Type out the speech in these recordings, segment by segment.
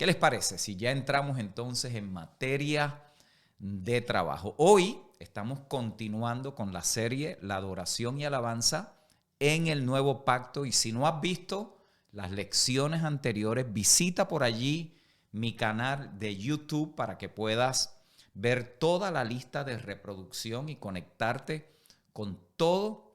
¿Qué les parece si ya entramos entonces en materia de trabajo? Hoy estamos continuando con la serie La adoración y alabanza en el nuevo pacto, y si no has visto las lecciones anteriores, visita por allí mi canal de YouTube para que puedas ver toda la lista de reproducción y conectarte con todo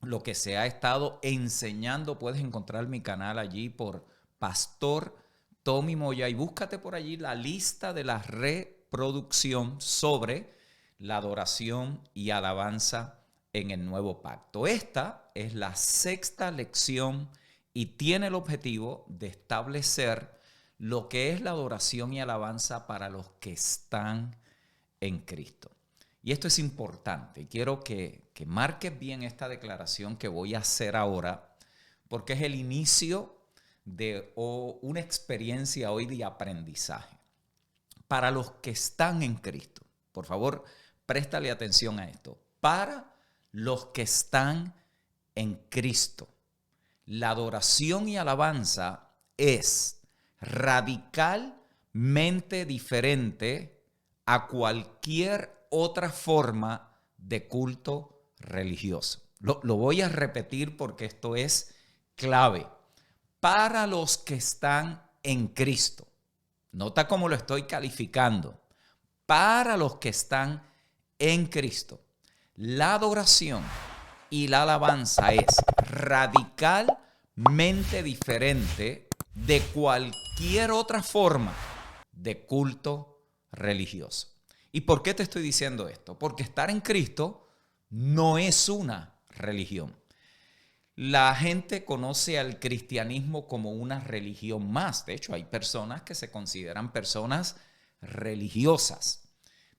lo que se ha estado enseñando. Puedes encontrar mi canal allí por Pastor Tommy Moya y búscate por allí la lista de la reproducción sobre la adoración y alabanza en el nuevo pacto. Esta es la sexta lección y tiene el objetivo de establecer lo que es la adoración y alabanza para los que están en Cristo. Y esto es importante. Quiero que marques bien esta declaración que voy a hacer ahora, porque es el inicio de una experiencia hoy de aprendizaje. Para los que están en Cristo, por favor, préstale atención a esto. Para los que están en Cristo, la adoración y alabanza es radicalmente diferente a cualquier otra forma de culto religioso. Lo voy a repetir porque esto es clave. Para los que están en Cristo, nota cómo lo estoy calificando. Para los que están en Cristo, la adoración y la alabanza es radicalmente diferente de cualquier otra forma de culto religioso. ¿Y por qué te estoy diciendo esto? Porque estar en Cristo no es una religión. La gente conoce al cristianismo como una religión más. De hecho, hay personas que se consideran personas religiosas.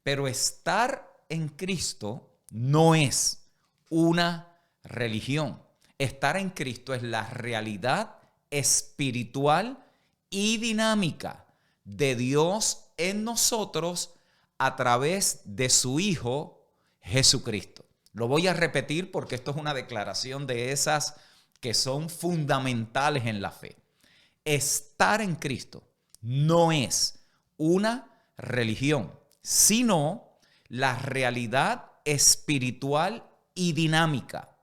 Pero estar en Cristo no es una religión. Estar en Cristo es la realidad espiritual y dinámica de Dios en nosotros a través de su Hijo Jesucristo. Lo voy a repetir porque esto es una declaración de esas que son fundamentales en la fe. Estar en Cristo no es una religión, sino la realidad espiritual y dinámica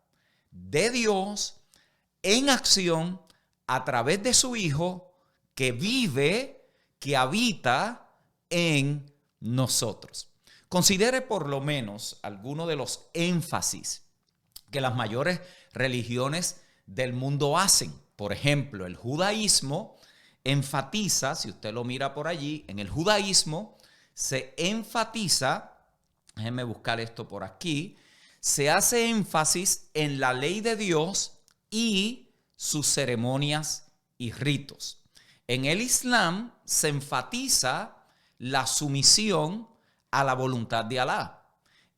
de Dios en acción a través de su Hijo que vive, que habita en nosotros. Considere por lo menos algunos de los énfasis que las mayores religiones del mundo hacen. Por ejemplo, el judaísmo enfatiza, si usted lo mira por allí, en el judaísmo se enfatiza, déjenme buscar esto por aquí, se hace énfasis en la ley de Dios y sus ceremonias y ritos. En el Islam se enfatiza la sumisión a la voluntad de Alá.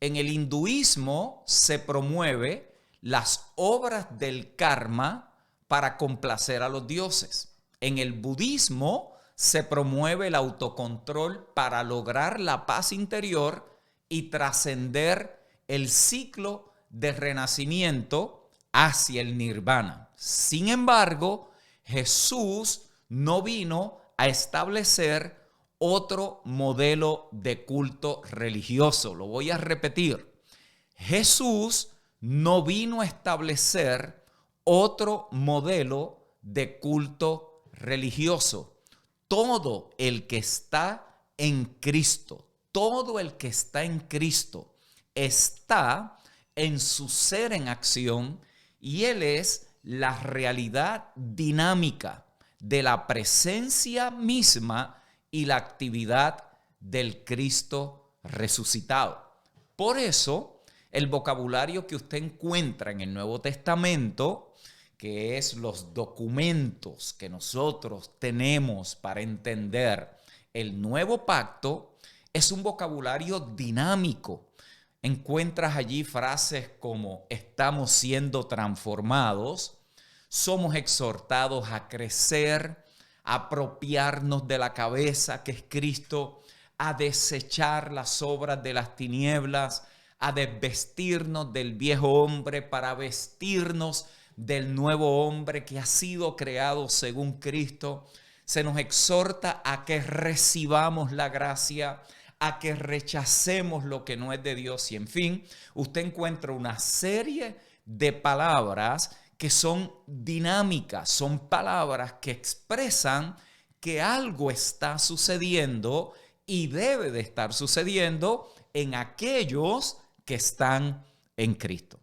En el hinduismo se promueve las obras del karma para complacer a los dioses. En el budismo se promueve el autocontrol para lograr la paz interior y trascender el ciclo de renacimiento hacia el nirvana. Sin embargo, Jesús no vino a establecer otro modelo de culto religioso. Lo voy a repetir. Jesús no vino a establecer otro modelo de culto religioso. Todo el que está en Cristo, todo el que está en Cristo está en su ser en acción y Él es la realidad dinámica de la presencia misma y la actividad del Cristo resucitado. Por eso, el vocabulario que usted encuentra en el Nuevo Testamento, que es los documentos que nosotros tenemos para entender el nuevo pacto, es un vocabulario dinámico. Encuentras allí frases como estamos siendo transformados, somos exhortados a crecer, a apropiarnos de la cabeza que es Cristo, a desechar las obras de las tinieblas, a desvestirnos del viejo hombre para vestirnos del nuevo hombre que ha sido creado según Cristo. se nos exhorta a que recibamos la gracia, a que rechacemos lo que no es de Dios. Y en fin, usted encuentra una serie de palabras que son dinámicas, son palabras que expresan que algo está sucediendo y debe de estar sucediendo en aquellos que están en Cristo.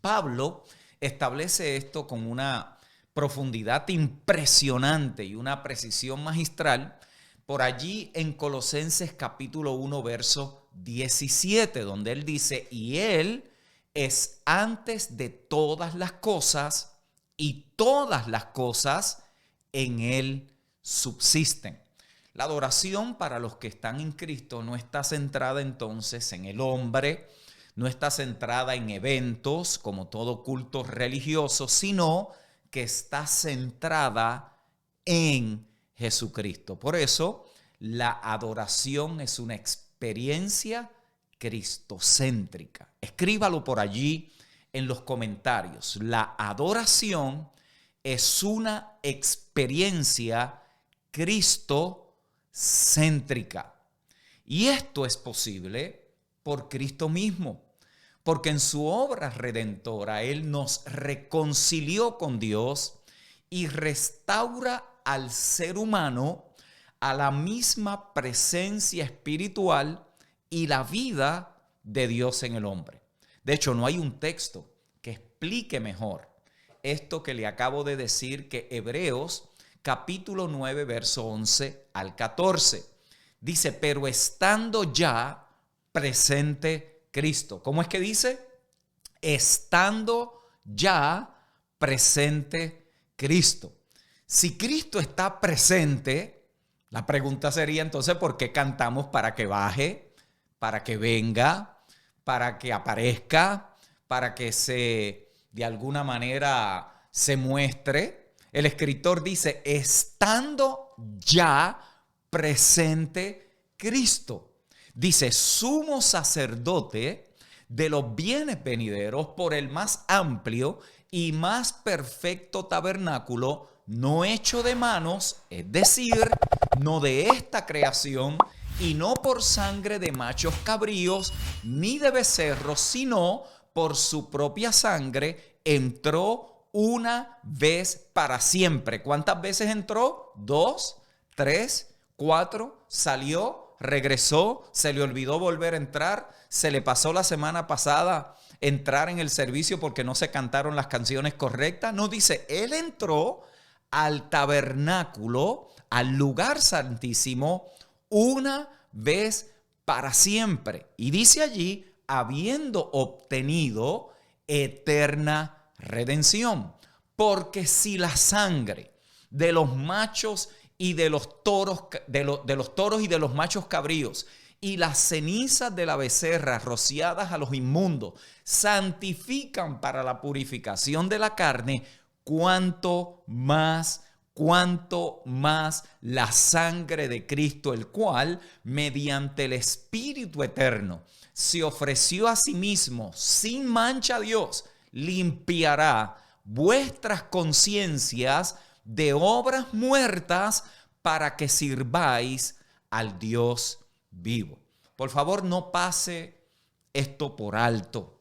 Pablo establece esto con una profundidad impresionante y una precisión magistral por allí en Colosenses capítulo 1, verso 17, donde él dice, y él es antes de todas las cosas y todas las cosas en él subsisten. La adoración para los que están en Cristo no está centrada entonces en el hombre, no está centrada en eventos como todo culto religioso, sino que está centrada en Jesucristo. Por eso, la adoración es una experiencia cristocéntrica. Escríbalo por allí en los comentarios. La adoración es una experiencia cristocéntrica. Y esto es posible por Cristo mismo, porque en su obra redentora Él nos reconcilió con Dios y restaura al ser humano a la misma presencia espiritual y la vida de Dios en el hombre. De hecho, no hay un texto que explique mejor esto que le acabo de decir que Hebreos capítulo 9, verso 11 al 14. Dice, pero estando ya presente Cristo. ¿Cómo es que dice? Estando ya presente Cristo. Si Cristo está presente, la pregunta sería entonces, ¿por qué cantamos para que baje, para que venga, para que aparezca, para que de alguna manera se muestre? El escritor dice, estando ya presente Cristo. Dice, sumo sacerdote de los bienes venideros por el más amplio y más perfecto tabernáculo, no hecho de manos, es decir, no de esta creación, y no por sangre de machos cabríos ni de becerros, sino por su propia sangre, entró una vez para siempre. ¿Cuántas veces entró? 2, 3, 4, salió, regresó, se le olvidó volver a entrar, se le pasó la semana pasada entrar en el servicio porque no se cantaron las canciones correctas. No, dice, él entró al tabernáculo, al lugar santísimo, una vez para siempre. Y dice allí, habiendo obtenido eterna redención. Porque si la sangre de los machos y de los toros, de los toros y de los machos cabríos y las cenizas de la becerra rociadas a los inmundos santifican para la purificación de la carne, cuánto más la sangre de Cristo, el cual, mediante el Espíritu eterno, se ofreció a sí mismo sin mancha a Dios, limpiará vuestras conciencias de obras muertas para que sirváis al Dios vivo. Por favor, no pase esto por alto.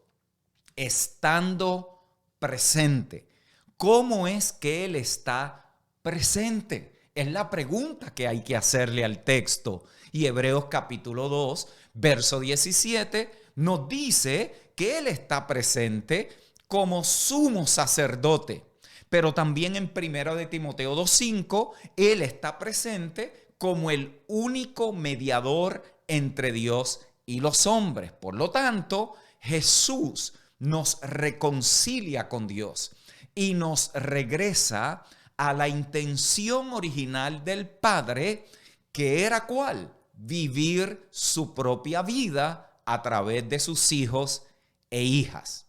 Estando presente. ¿Cómo es que Él está presente? Es la pregunta que hay que hacerle al texto. Y Hebreos capítulo 2, verso 17, nos dice que Él está presente como sumo sacerdote. Pero también en 1 de Timoteo 2:5, Él está presente como el único mediador entre Dios y los hombres. Por lo tanto, Jesús nos reconcilia con Dios y nos regresa a la intención original del Padre, que era ¿cuál? Vivir su propia vida a través de sus hijos e hijas.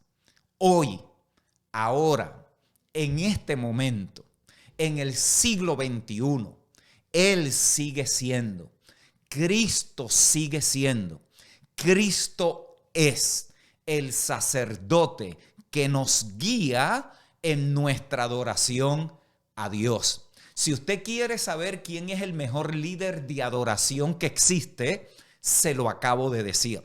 Hoy, ahora, en este momento, en el siglo XXI, Él sigue siendo, Cristo sigue siendo, Cristo es el sacerdote que nos guía en nuestra adoración a Dios. Si usted quiere saber quién es el mejor líder de adoración que existe, se lo acabo de decir.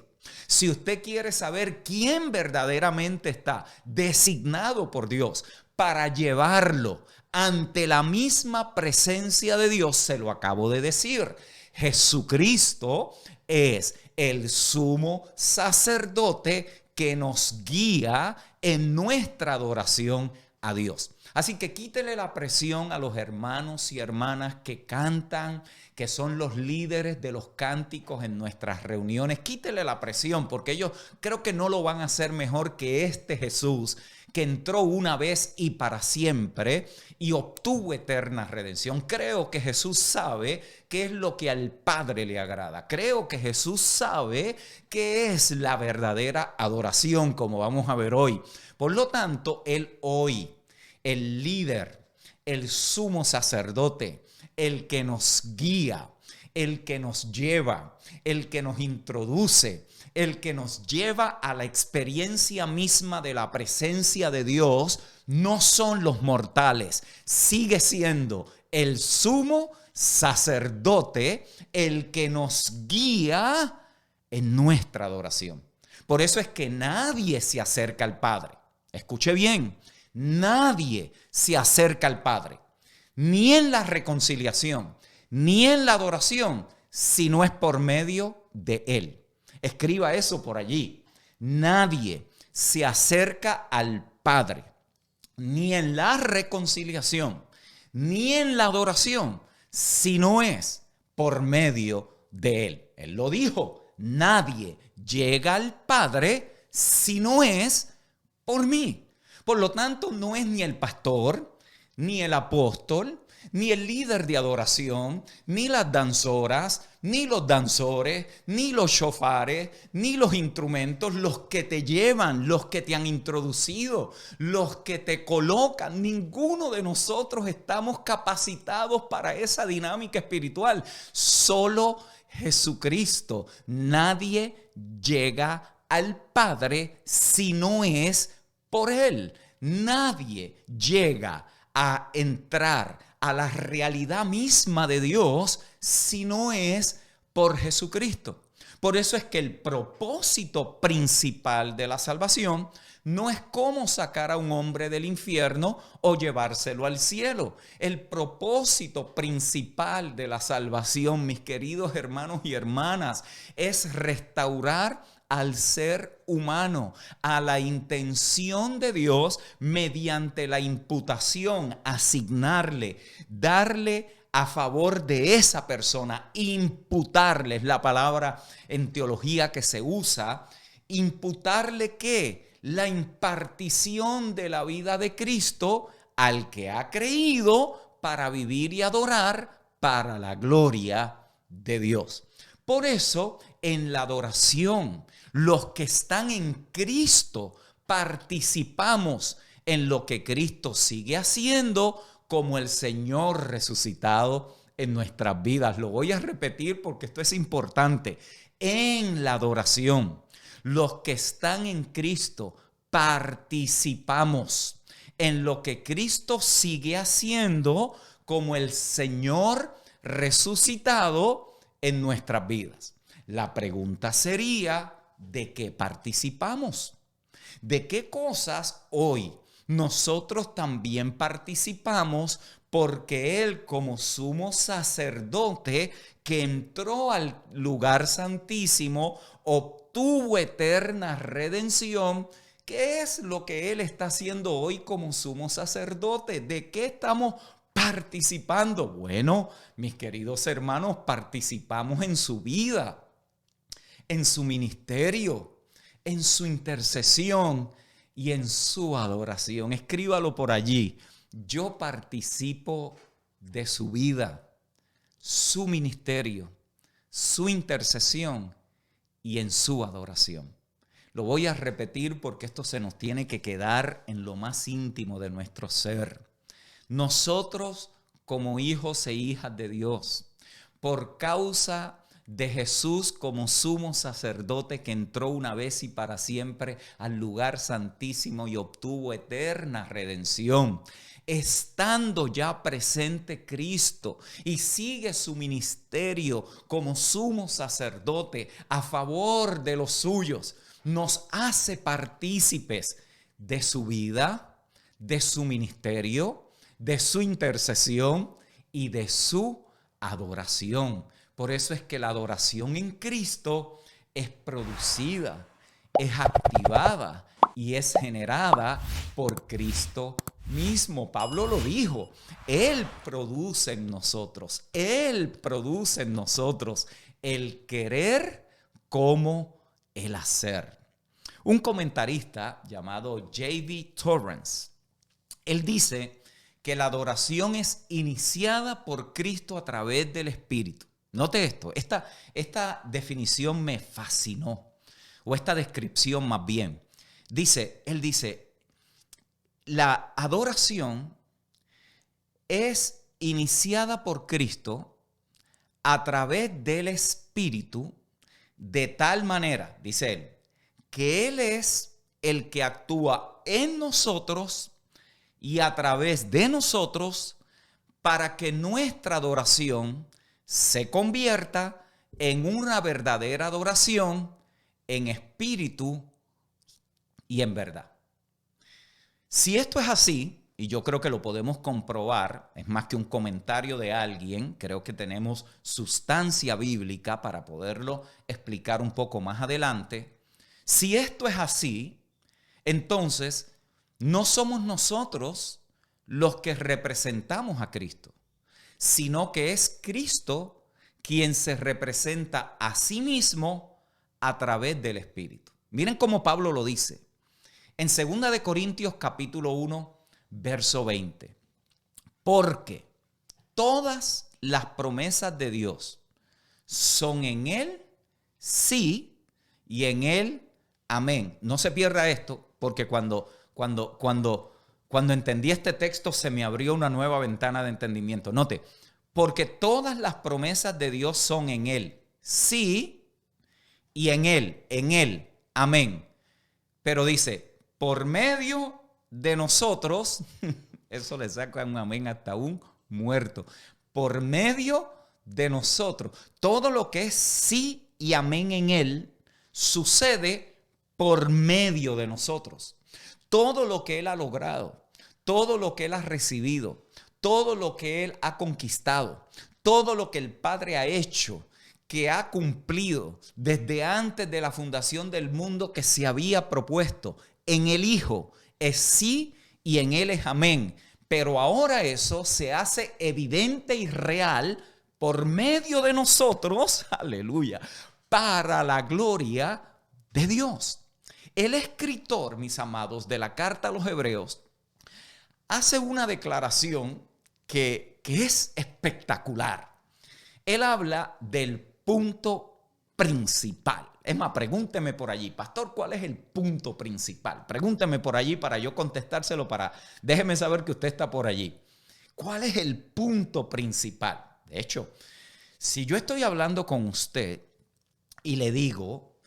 Si usted quiere saber quién verdaderamente está designado por Dios para llevarlo ante la misma presencia de Dios, se lo acabo de decir. Jesucristo es el sumo sacerdote que nos guía en nuestra adoración a Dios. Así que quítele la presión a los hermanos y hermanas que cantan, que son los líderes de los cánticos en nuestras reuniones. Quítele la presión, porque ellos creo que no lo van a hacer mejor que este Jesús, que entró una vez y para siempre y obtuvo eterna redención. Creo que Jesús sabe qué es lo que al Padre le agrada. Creo que Jesús sabe qué es la verdadera adoración, como vamos a ver hoy. Por lo tanto, Él hoy, el líder, el sumo sacerdote, el que nos guía, el que nos lleva, el que nos introduce, el que nos lleva a la experiencia misma de la presencia de Dios, no son los mortales. Sigue siendo el sumo sacerdote el que nos guía en nuestra adoración. Por eso es que nadie se acerca al Padre. Escuche bien, nadie se acerca al Padre, ni en la reconciliación, ni en la adoración, si no es por medio de Él. Escriba eso por allí. Nadie se acerca al Padre, ni en la reconciliación, ni en la adoración, si no es por medio de Él. Él lo dijo, nadie llega al Padre si no es por mí. Por lo tanto, no es ni el pastor, ni el apóstol, ni el líder de adoración, ni las danzoras, ni los danzores, ni los shofares, ni los instrumentos, los que te llevan, los que te han introducido, los que te colocan. Ninguno de nosotros estamos capacitados para esa dinámica espiritual. Solo Jesucristo. Nadie llega al Padre si no es por Él. Nadie llega a entrar a la realidad misma de Dios si no es por Jesucristo. Por eso es que el propósito principal de la salvación no es cómo sacar a un hombre del infierno o llevárselo al cielo. El propósito principal de la salvación, mis queridos hermanos y hermanas, es restaurar al ser humano, a la intención de Dios mediante la imputación, asignarle, darle a favor de esa persona, imputarle, es la palabra en teología que se usa, imputarle ¿qué? La impartición de la vida de Cristo al que ha creído para vivir y adorar para la gloria de Dios. Por eso, en la adoración, los que están en Cristo participamos en lo que Cristo sigue haciendo como el Señor resucitado en nuestras vidas. Lo voy a repetir porque esto es importante. En la adoración, los que están en Cristo participamos en lo que Cristo sigue haciendo como el Señor resucitado en nuestras vidas. La pregunta sería, ¿de qué participamos? ¿De qué cosas hoy nosotros también participamos? Porque Él, como sumo sacerdote que entró al lugar santísimo, obtuvo eterna redención. ¿Qué es lo que Él está haciendo hoy como sumo sacerdote? ¿De qué estamos participando? Bueno, mis queridos hermanos, participamos en su vida, en su ministerio, en su intercesión y en su adoración. Escríbalo por allí. Yo participo de su vida, su ministerio, su intercesión y en su adoración. Lo voy a repetir porque esto se nos tiene que quedar en lo más íntimo de nuestro ser. Nosotros, como hijos e hijas de Dios, por causa de Jesús como sumo sacerdote que entró una vez y para siempre al lugar santísimo y obtuvo eterna redención, estando ya presente Cristo y sigue su ministerio como sumo sacerdote a favor de los suyos, nos hace partícipes de su vida, de su ministerio, de su intercesión y de su adoración. Por eso es que la adoración en Cristo es producida, es activada y es generada por Cristo mismo. Pablo lo dijo, Él produce en nosotros el querer como el hacer. Un comentarista llamado J.B. Torrance, él dice que la adoración es iniciada por Cristo a través del Espíritu. Note esto, esta definición me fascinó, o esta descripción más bien. Él dice, la adoración es iniciada por Cristo a través del Espíritu de tal manera, dice él, que Él es el que actúa en nosotros y a través de nosotros para que nuestra adoración se convierta en una verdadera adoración en espíritu y en verdad. Si esto es así, y yo creo que lo podemos comprobar, es más que un comentario de alguien, creo que tenemos sustancia bíblica para poderlo explicar un poco más adelante. Si esto es así, entonces no somos nosotros los que representamos a Cristo, sino que es Cristo quien se representa a sí mismo a través del Espíritu. Miren cómo Pablo lo dice. En 2 de Corintios capítulo 1, verso 20. Porque todas las promesas de Dios son en Él sí y en Él amén. No se pierda esto, porque cuando entendí este texto se me abrió una nueva ventana de entendimiento. Note, porque todas las promesas de Dios son en Él sí y en Él amén. Pero dice, por medio de nosotros, eso le saca un amén hasta un muerto. Por medio de nosotros, todo lo que es sí y amén en Él sucede por medio de nosotros. Todo lo que Él ha logrado, todo lo que Él ha recibido, todo lo que Él ha conquistado, todo lo que el Padre ha hecho, que ha cumplido desde antes de la fundación del mundo que se había propuesto, en el Hijo es sí y en Él es amén. Pero ahora eso se hace evidente y real por medio de nosotros, aleluya, para la gloria de Dios. El escritor, mis amados, de la carta a los Hebreos, hace una declaración que es espectacular. Él habla del punto principal. Es más, pregúnteme por allí, pastor, ¿cuál es el punto principal? Pregúnteme por allí para yo contestárselo, déjeme saber que usted está por allí. ¿Cuál es el punto principal? De hecho, si yo estoy hablando con usted y le digo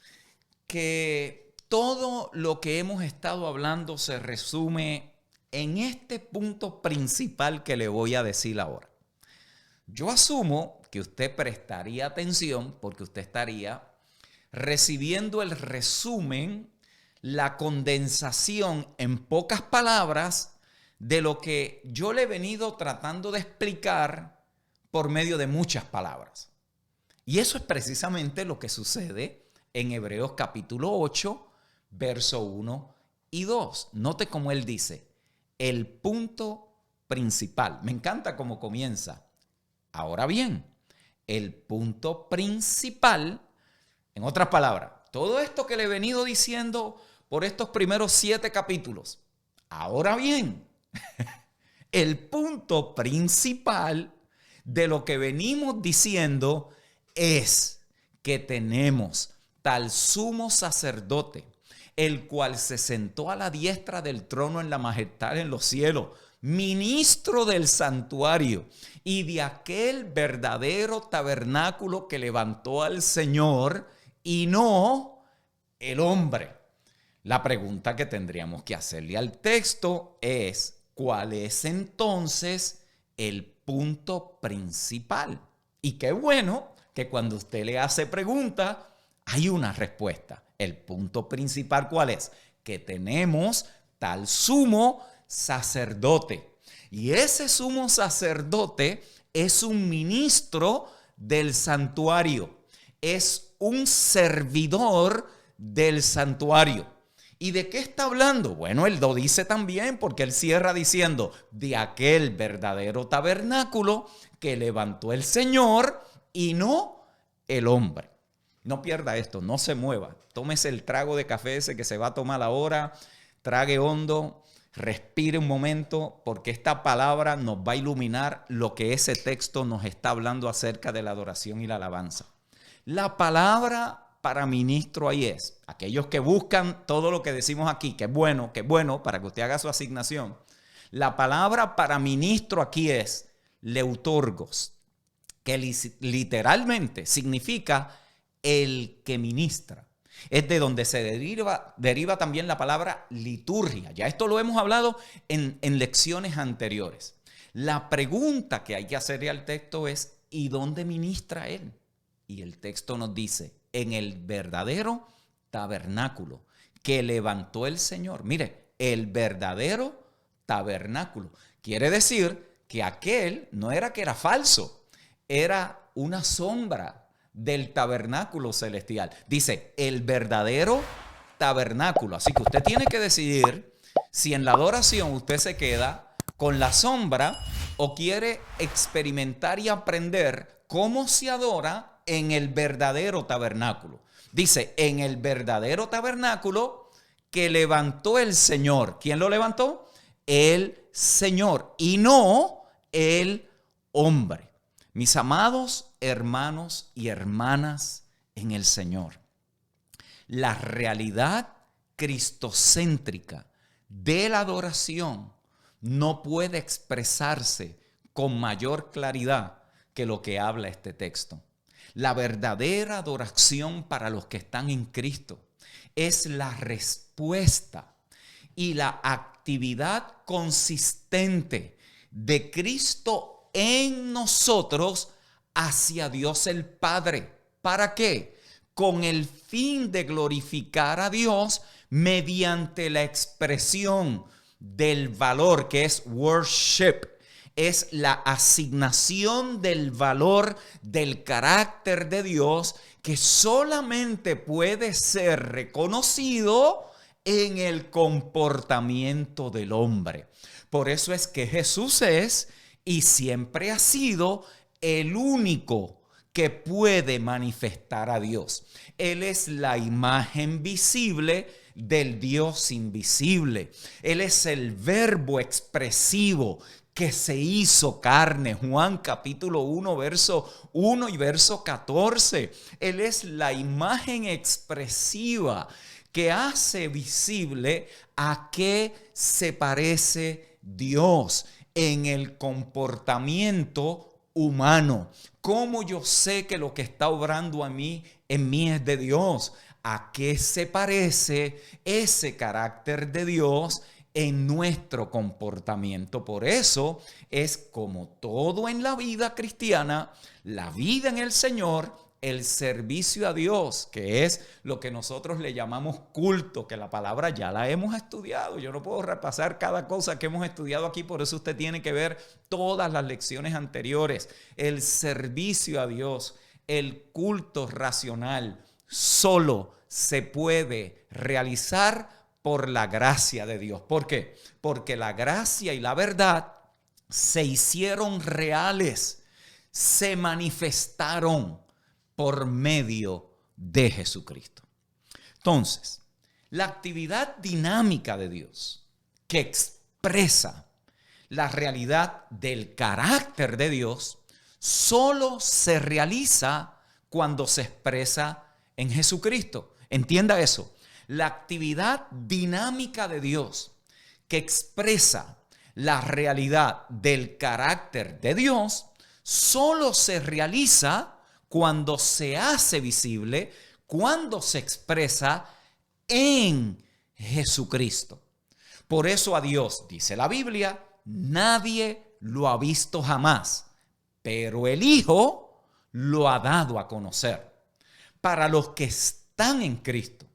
que todo lo que hemos estado hablando se resume en este punto principal que le voy a decir ahora, yo asumo que usted prestaría atención porque usted estaría recibiendo el resumen, la condensación en pocas palabras de lo que yo le he venido tratando de explicar por medio de muchas palabras. Y eso es precisamente lo que sucede en Hebreos capítulo 8, verso 1 y 2. Note cómo él dice, el punto principal. Me encanta cómo comienza. Ahora bien, el punto principal, en otras palabras, todo esto que le he venido diciendo por estos primeros 7 capítulos. Ahora bien, el punto principal de lo que venimos diciendo es que tenemos tal sumo sacerdote, el cual se sentó a la diestra del trono en la majestad en los cielos, ministro del santuario y de aquel verdadero tabernáculo que levantó al Señor y no el hombre. La pregunta que tendríamos que hacerle al texto es, ¿cuál es entonces el punto principal? Y qué bueno que cuando usted le hace pregunta, hay una respuesta. El punto principal, ¿cuál es? Que tenemos tal sumo sacerdote. Y ese sumo sacerdote es un ministro del santuario. Es un servidor del santuario. ¿Y de qué está hablando? Bueno, él lo dice también porque él cierra diciendo de aquel verdadero tabernáculo que levantó el Señor y no el hombre. No pierda esto, no se mueva. Tómese el trago de café ese que se va a tomar ahora, trague hondo, respire un momento, porque esta palabra nos va a iluminar lo que ese texto nos está hablando acerca de la adoración y la alabanza. La palabra para ministro ahí es, aquellos que buscan todo lo que decimos aquí, que es bueno, para que usted haga su asignación. La palabra para ministro aquí es leutorgos, que literalmente significa el que ministra. Es de donde se deriva también la palabra liturgia. Ya esto lo hemos hablado en lecciones anteriores. La pregunta que hay que hacerle al texto es, ¿y dónde ministra él? Y el texto nos dice, en el verdadero tabernáculo que levantó el Señor. Mire, el verdadero tabernáculo. Quiere decir que aquel no era que era falso, era una sombra del tabernáculo celestial. Dice, el verdadero tabernáculo. Así que usted tiene que decidir si en la adoración usted se queda con la sombra o quiere experimentar y aprender cómo se adora en el verdadero tabernáculo. Dice, en el verdadero tabernáculo que levantó el Señor. ¿Quién lo levantó? El Señor y no el hombre. Mis amados hermanos y hermanas en el Señor, la realidad cristocéntrica de la adoración no puede expresarse con mayor claridad que lo que habla este texto. La verdadera adoración para los que están en Cristo es la respuesta y la actividad consistente de Cristo en nosotros hacia Dios el Padre. ¿Para qué? Con el fin de glorificar a Dios mediante la expresión del valor que es worship. Es la asignación del valor del carácter de Dios que solamente puede ser reconocido en el comportamiento del hombre. Por eso es que Jesús es y siempre ha sido el único que puede manifestar a Dios. Él es la imagen visible del Dios invisible. Él es el verbo expresivo que se hizo carne. Juan capítulo 1, verso 1 y verso 14. Él es la imagen expresiva que hace visible a qué se parece Dios en el comportamiento humano. ¿Cómo yo sé que lo que está obrando en mí es de Dios? ¿A qué se parece ese carácter de Dios en nuestro comportamiento? Por eso es como todo en la vida cristiana, la vida en el Señor, el servicio a Dios, que es lo que nosotros le llamamos culto, que la palabra ya la hemos estudiado. Yo no puedo repasar cada cosa que hemos estudiado aquí, por eso usted tiene que ver todas las lecciones anteriores. El servicio a Dios, el culto racional, solo se puede realizar por la gracia de Dios. ¿Por qué? Porque la gracia y la verdad se hicieron reales, se manifestaron por medio de Jesucristo. Entonces, la actividad dinámica de Dios que expresa la realidad del carácter de Dios solo se realiza cuando se expresa en Jesucristo. Entienda eso. La actividad dinámica de Dios que expresa la realidad del carácter de Dios solo se realiza cuando se hace visible, cuando se expresa en Jesucristo. Por eso a Dios, dice la Biblia, nadie lo ha visto jamás, pero el Hijo lo ha dado a conocer. Para los que están en Cristo,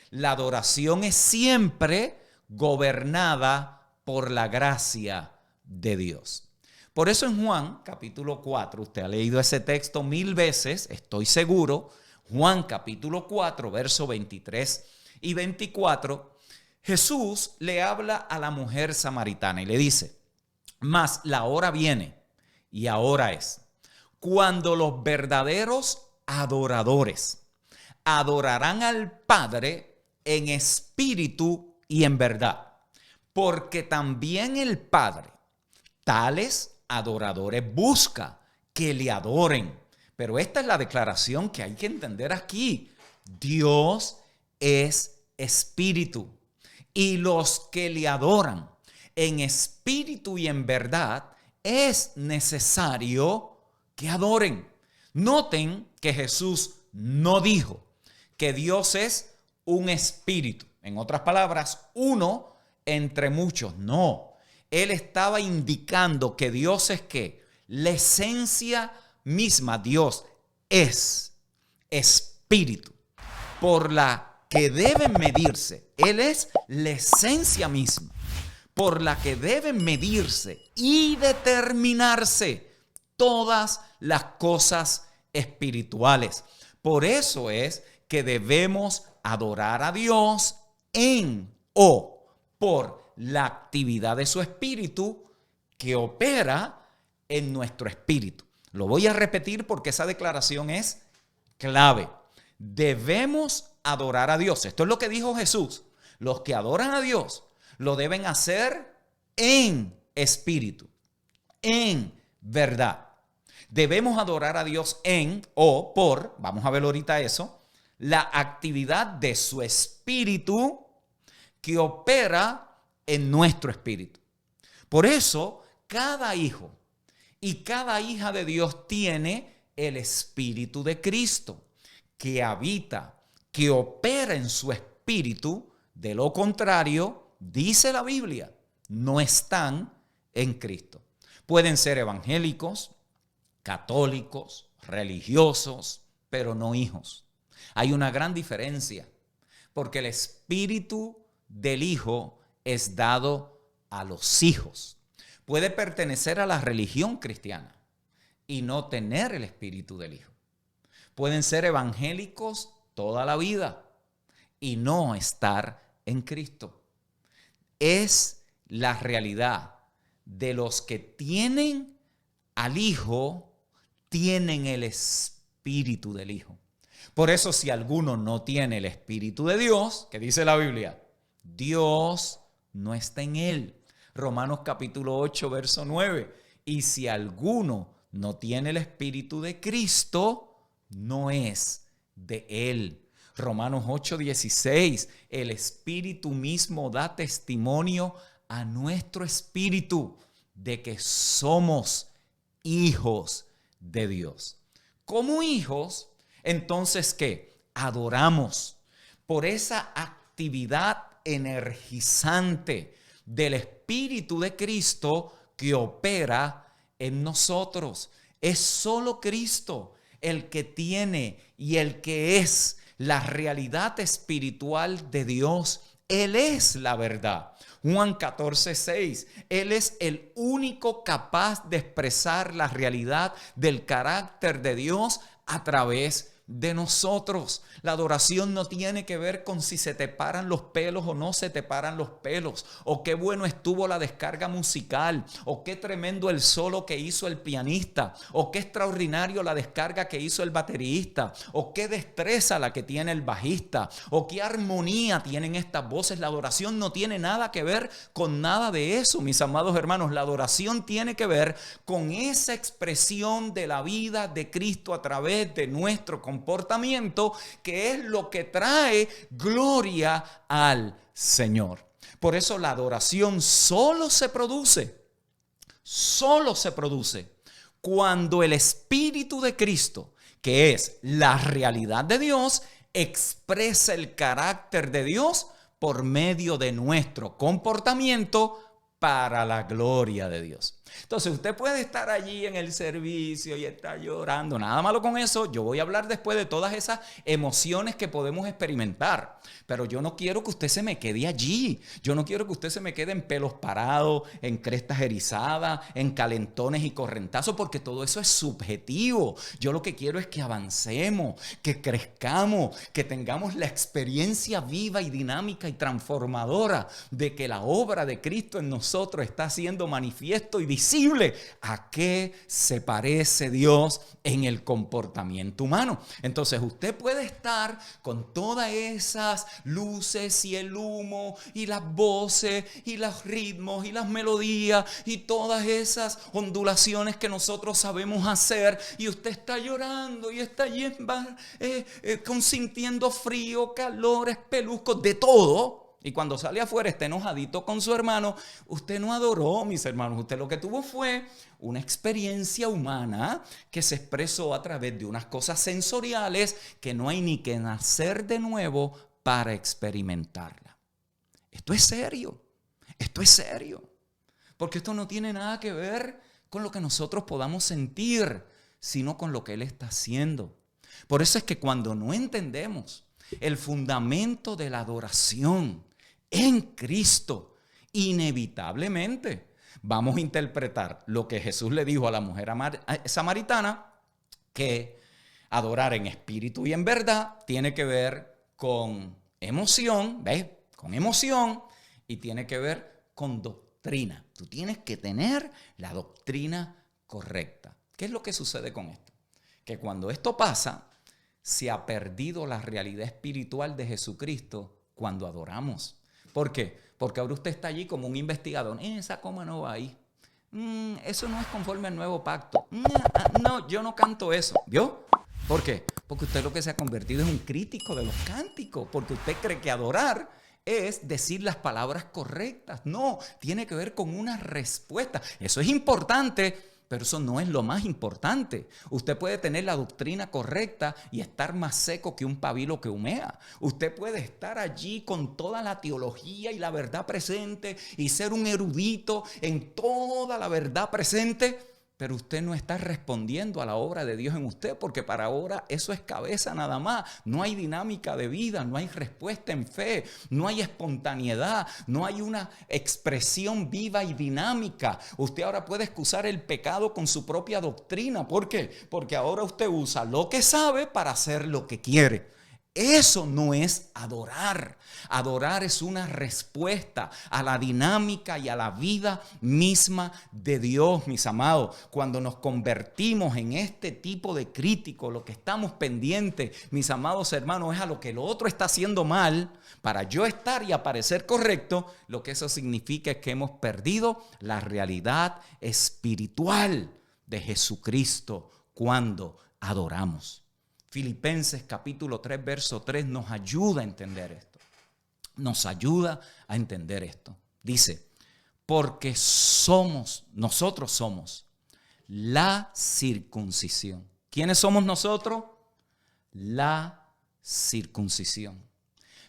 la adoración es siempre gobernada por la gracia de Dios. Por eso en Juan capítulo 4, usted ha leído ese texto 1000 veces, estoy seguro. Juan capítulo 4, verso 23 y 24, Jesús le habla a la mujer samaritana y le dice: mas la hora viene, y ahora es, cuando los verdaderos adoradores adorarán al Padre en espíritu y en verdad, porque también el Padre tales adoradores busca, que le adoren. Pero esta es la declaración que hay que entender aquí. Dios es espíritu, y los que le adoran en espíritu y en verdad es necesario que adoren. Noten que Jesús no dijo que Dios es un espíritu. En otras palabras, uno entre muchos. No. Él estaba indicando que Dios es ¿qué? La esencia misma. Dios es espíritu, por la que deben medirse. Él es la esencia misma, por la que deben medirse y determinarse todas las cosas espirituales. Por eso es que debemos adorar a Dios en o por la actividad de su espíritu que opera en nuestro espíritu. Lo voy a repetir porque esa declaración es clave. Debemos adorar a Dios. Esto es lo que dijo Jesús. Los que adoran a Dios lo deben hacer en espíritu, en verdad. Debemos adorar a Dios en o por, vamos a ver ahorita eso, la actividad de su espíritu que opera en nuestro espíritu. Por eso, cada hijo y cada hija de Dios tiene el Espíritu de Cristo, que habita, que opera en su espíritu. De lo contrario, dice la Biblia, no están en Cristo. Pueden ser evangélicos, católicos, religiosos, pero no hijos. Hay una gran diferencia, porque el espíritu del Hijo es dado a los hijos. Puede pertenecer a la religión cristiana y no tener el espíritu del Hijo. Pueden ser evangélicos toda la vida y no estar en Cristo. Es la realidad de los que tienen al Hijo, tienen el espíritu del Hijo. Por eso, si alguno no tiene el espíritu de Dios, ¿qué dice la Biblia? Dios no está en él. Romanos capítulo 8, verso 9. Y si alguno no tiene el espíritu de Cristo, no es de él. Romanos 8, 16. El espíritu mismo da testimonio a nuestro espíritu de que somos hijos de Dios. Como hijos, entonces, ¿qué? Adoramos por esa actividad energizante del Espíritu de Cristo que opera en nosotros. Es solo Cristo el que tiene y el que es la realidad espiritual de Dios. Él es la verdad. Juan 14, 6. Él es el único capaz de expresar la realidad del carácter de Dios a través de nosotros. La adoración no tiene que ver con si se te paran los pelos o no se te paran los pelos, o qué bueno estuvo la descarga musical, o qué tremendo el solo que hizo el pianista, o qué extraordinario la descarga que hizo el baterista, o qué destreza la que tiene el bajista, o qué armonía tienen estas voces. La adoración no tiene nada que ver con nada de eso, mis amados hermanos. La adoración tiene que ver con esa expresión de la vida de Cristo a través de nuestro comportamiento, que es lo que trae gloria al Señor. Por eso la adoración solo se produce cuando el Espíritu de Cristo, que es la realidad de Dios, expresa el carácter de Dios por medio de nuestro comportamiento para la gloria de Dios. Entonces usted puede estar allí en el servicio y estar llorando, nada malo con eso. Yo voy a hablar después de todas esas emociones que podemos experimentar, pero yo no quiero que usted se me quede allí. Yo no quiero que usted se me quede en pelos parados, en crestas erizadas, en calentones y correntazos, porque todo eso es subjetivo. Yo lo que quiero es que avancemos, que crezcamos, que tengamos la experiencia viva y dinámica y transformadora de que la obra de Cristo en nosotros está siendo manifiesto y visible. ¿A qué se parece Dios en el comportamiento humano? Entonces usted puede estar con todas esas luces y el humo y las voces y los ritmos y las melodías y todas esas ondulaciones que nosotros sabemos hacer, y usted está llorando y está allí consintiendo frío, calor, peluscos, de todo. Y cuando sale afuera está enojadito con su hermano. Usted no adoró, mis hermanos. Usted lo que tuvo fue una experiencia humana que se expresó a través de unas cosas sensoriales que no hay ni que nacer de nuevo para experimentarla. Esto es serio. Esto es serio. Porque esto no tiene nada que ver con lo que nosotros podamos sentir, sino con lo que Él está haciendo. Por eso es que cuando no entendemos el fundamento de la adoración en Cristo, inevitablemente vamos a interpretar lo que Jesús le dijo a la mujer samaritana, que adorar en espíritu y en verdad tiene que ver con emoción, ¿ves? Con emoción, y tiene que ver con doctrina. Tú tienes que tener la doctrina correcta. ¿Qué es lo que sucede con esto? Que cuando esto pasa, se ha perdido la realidad espiritual de Jesucristo cuando adoramos. ¿Por qué? Porque ahora usted está allí como un investigador. Esa coma no va ahí. Eso no es conforme al nuevo pacto. No, yo no canto eso. ¿Vio? ¿Por qué? Porque usted lo que se ha convertido es un crítico de los cánticos. Porque usted cree que adorar es decir las palabras correctas. No, tiene que ver con una respuesta. Eso es importante, pero eso no es lo más importante. Usted puede tener la doctrina correcta y estar más seco que un pabilo que humea. Usted puede estar allí con toda la teología y la verdad presente y ser un erudito en toda la verdad presente, pero usted no está respondiendo a la obra de Dios en usted, porque para ahora eso es cabeza nada más. No hay dinámica de vida, no hay respuesta en fe, no hay espontaneidad, no hay una expresión viva y dinámica. Usted ahora puede excusar el pecado con su propia doctrina. ¿Por qué? Porque ahora usted usa lo que sabe para hacer lo que quiere. Eso no es adorar. Adorar es una respuesta a la dinámica y a la vida misma de Dios, mis amados. Cuando nos convertimos en este tipo de crítico, lo que estamos pendientes, mis amados hermanos, es a lo que el otro está haciendo mal para yo estar y aparecer correcto. Lo que eso significa es que hemos perdido la realidad espiritual de Jesucristo cuando adoramos. Filipenses capítulo 3, verso 3 nos ayuda a entender esto. Nos ayuda a entender esto. Dice, porque nosotros somos la circuncisión. ¿Quiénes somos nosotros? La circuncisión.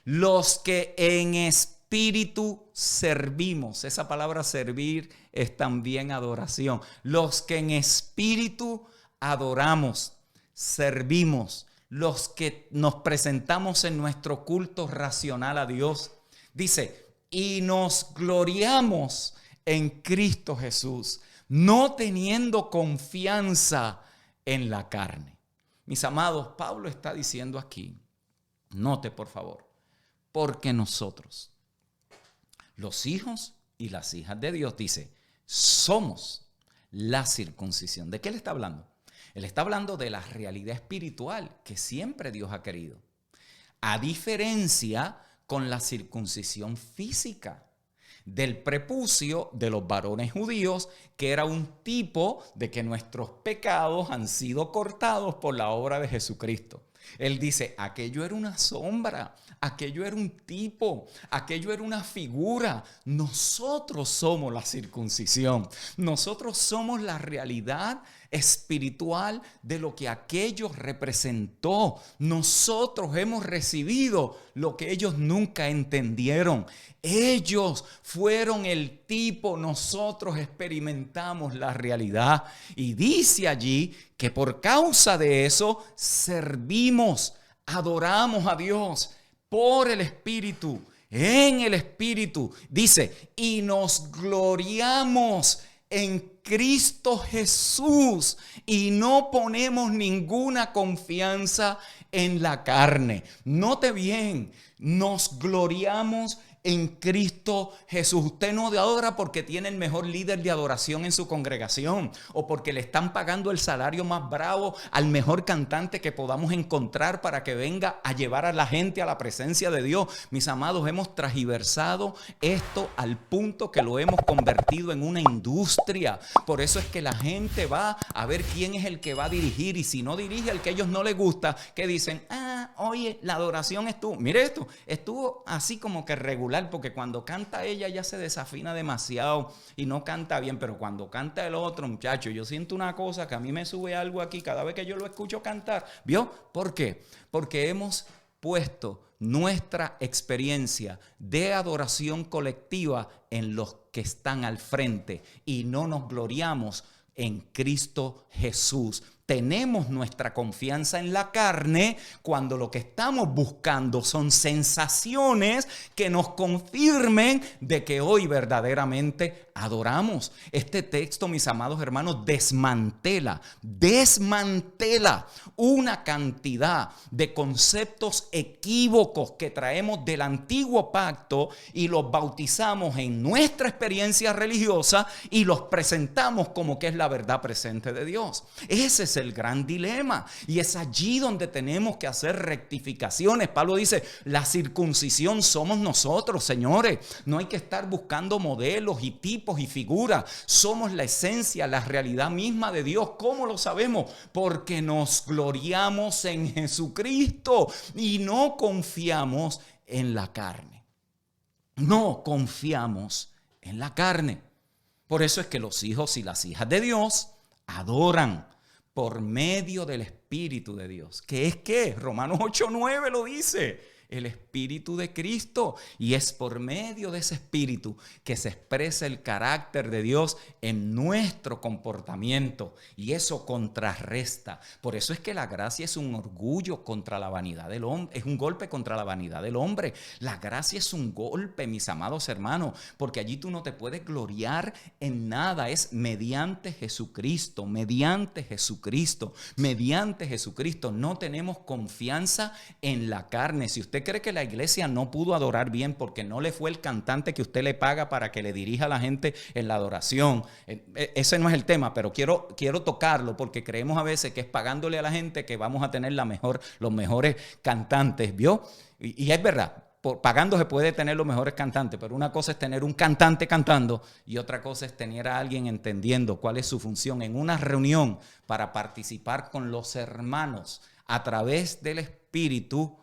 Los que en espíritu servimos. Esa palabra servir es también adoración. Los que en espíritu adoramos, servimos, los que nos presentamos en nuestro culto racional a Dios. Dice, y nos gloriamos en Cristo Jesús, no teniendo confianza en la carne. Mis amados, Pablo está diciendo aquí, note por favor, porque nosotros, los hijos y las hijas de Dios, dice, somos la circuncisión. ¿De qué le está hablando? Él está hablando de la realidad espiritual que siempre Dios ha querido. A diferencia con la circuncisión física del prepucio de los varones judíos, que era un tipo de que nuestros pecados han sido cortados por la obra de Jesucristo. Él dice, aquello era una sombra, aquello era un tipo, aquello era una figura. Nosotros somos la circuncisión. Nosotros somos la realidad espiritual de lo que aquello representó. Nosotros hemos recibido lo que ellos nunca entendieron. Ellos fueron el tipo, nosotros experimentamos la realidad. Y dice allí que por causa de eso servimos, adoramos a Dios por el Espíritu, en el Espíritu. Dice, y nos gloriamos en Cristo Jesús y no ponemos ninguna confianza en la carne. Note bien, nos gloriamos en Cristo Jesús. Usted no adora porque tiene el mejor líder de adoración en su congregación o porque le están pagando el salario más bravo al mejor cantante que podamos encontrar para que venga a llevar a la gente a la presencia de Dios. Mis amados, hemos transgiversado esto al punto que lo hemos convertido en una industria. Por eso es que la gente va a ver quién es el que va a dirigir, y si no dirige al que a ellos no les gusta, que dicen, oye, la adoración estuvo, mire esto, estuvo así como que regular, porque cuando canta ella ya se desafina demasiado y no canta bien, pero cuando canta el otro, muchacho, yo siento una cosa que a mí me sube algo aquí cada vez que yo lo escucho cantar. ¿Vio? ¿Por qué? Porque hemos puesto nuestra experiencia de adoración colectiva en los que están al frente y no nos gloriamos en Cristo Jesús. Tenemos nuestra confianza en la carne cuando lo que estamos buscando son sensaciones que nos confirmen de que hoy verdaderamente adoramos. Este texto, mis amados hermanos, desmantela una cantidad de conceptos equívocos que traemos del antiguo pacto y los bautizamos en nuestra experiencia religiosa y los presentamos como que es la verdad presente de Dios. Ese es el gran dilema y es allí donde tenemos que hacer rectificaciones. Pablo dice, la circuncisión somos nosotros, señores. No hay que estar buscando modelos y tipos y figuras. Somos la esencia, la realidad misma de Dios. ¿Cómo lo sabemos? Porque nos gloriamos en Jesucristo y no confiamos en la carne. No confiamos en la carne. Por eso es que los hijos y las hijas de Dios adoran por medio del Espíritu de Dios. ¿Qué es qué? Romanos 8:9 lo dice. El Espíritu de Cristo. Y es por medio de ese Espíritu que se expresa el carácter de Dios en nuestro comportamiento. Y eso contrarresta. Por eso es que la gracia es un orgullo contra la vanidad del hombre. Es un golpe contra la vanidad del hombre. La gracia es un golpe, mis amados hermanos. Porque allí tú no te puedes gloriar en nada. Es mediante Jesucristo. Mediante Jesucristo. Mediante Jesucristo. No tenemos confianza en la carne. Si usted cree que la iglesia no pudo adorar bien porque no le fue el cantante que usted le paga para que le dirija a la gente en la adoración, ese no es el tema, pero quiero tocarlo porque creemos a veces que es pagándole a la gente que vamos a tener los mejores cantantes, ¿vio? Y es verdad. Pagando se puede tener los mejores cantantes, pero una cosa es tener un cantante cantando y otra cosa es tener a alguien entendiendo cuál es su función en una reunión para participar con los hermanos a través del Espíritu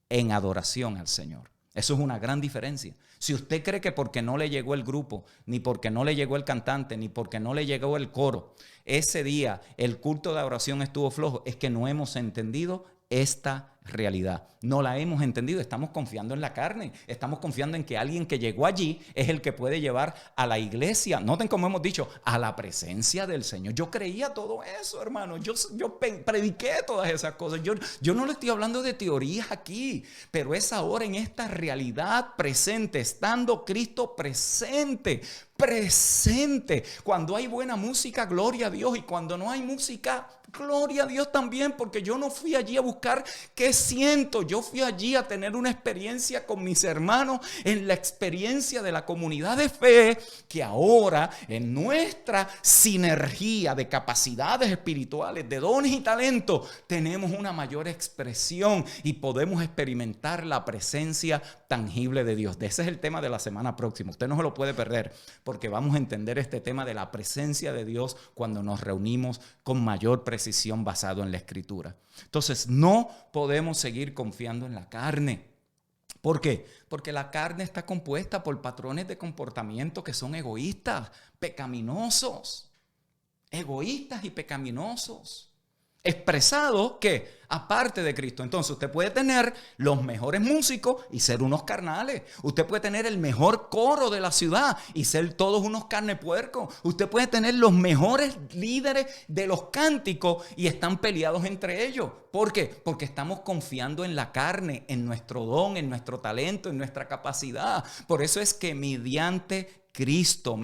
en adoración al Señor. Eso es una gran diferencia. Si usted cree que porque no le llegó el grupo, ni porque no le llegó el cantante, ni porque no le llegó el coro, ese día el culto de adoración estuvo flojo, es que no hemos entendido esta realidad. No la hemos entendido, estamos confiando en la carne, estamos confiando en que alguien que llegó allí es el que puede llevar a la iglesia, noten como hemos dicho, a la presencia del Señor. Yo creía todo eso, hermano, yo prediqué todas esas cosas, yo no le estoy hablando de teorías aquí, pero es ahora en esta realidad presente, estando Cristo presente. Cuando hay buena música, gloria a Dios, y cuando no hay música, gloria a Dios también, porque yo no fui allí a buscar qué siento, yo fui allí a tener una experiencia con mis hermanos, en la experiencia de la comunidad de fe, que ahora en nuestra sinergia de capacidades espirituales, de dones y talentos, tenemos una mayor expresión y podemos experimentar la presencia tangible de Dios. Ese es el tema de la semana próxima, usted no se lo puede perder, porque vamos a entender este tema de la presencia de Dios cuando nos reunimos con mayor precisión. decisión basado en la Escritura. Entonces, no podemos seguir confiando en la carne. ¿Por qué? Porque la carne está compuesta por patrones de comportamiento que son egoístas, pecaminosos. Egoístas y pecaminosos. Expresado que aparte de Cristo. Entonces usted puede tener los mejores músicos y ser unos carnales. Usted puede tener el mejor coro de la ciudad y ser todos unos carnepuercos. Usted puede tener los mejores líderes de los cánticos y están peleados entre ellos. ¿Por qué? Porque estamos confiando en la carne, en nuestro don, en nuestro talento, en nuestra capacidad. Por eso es que mediante Cristo.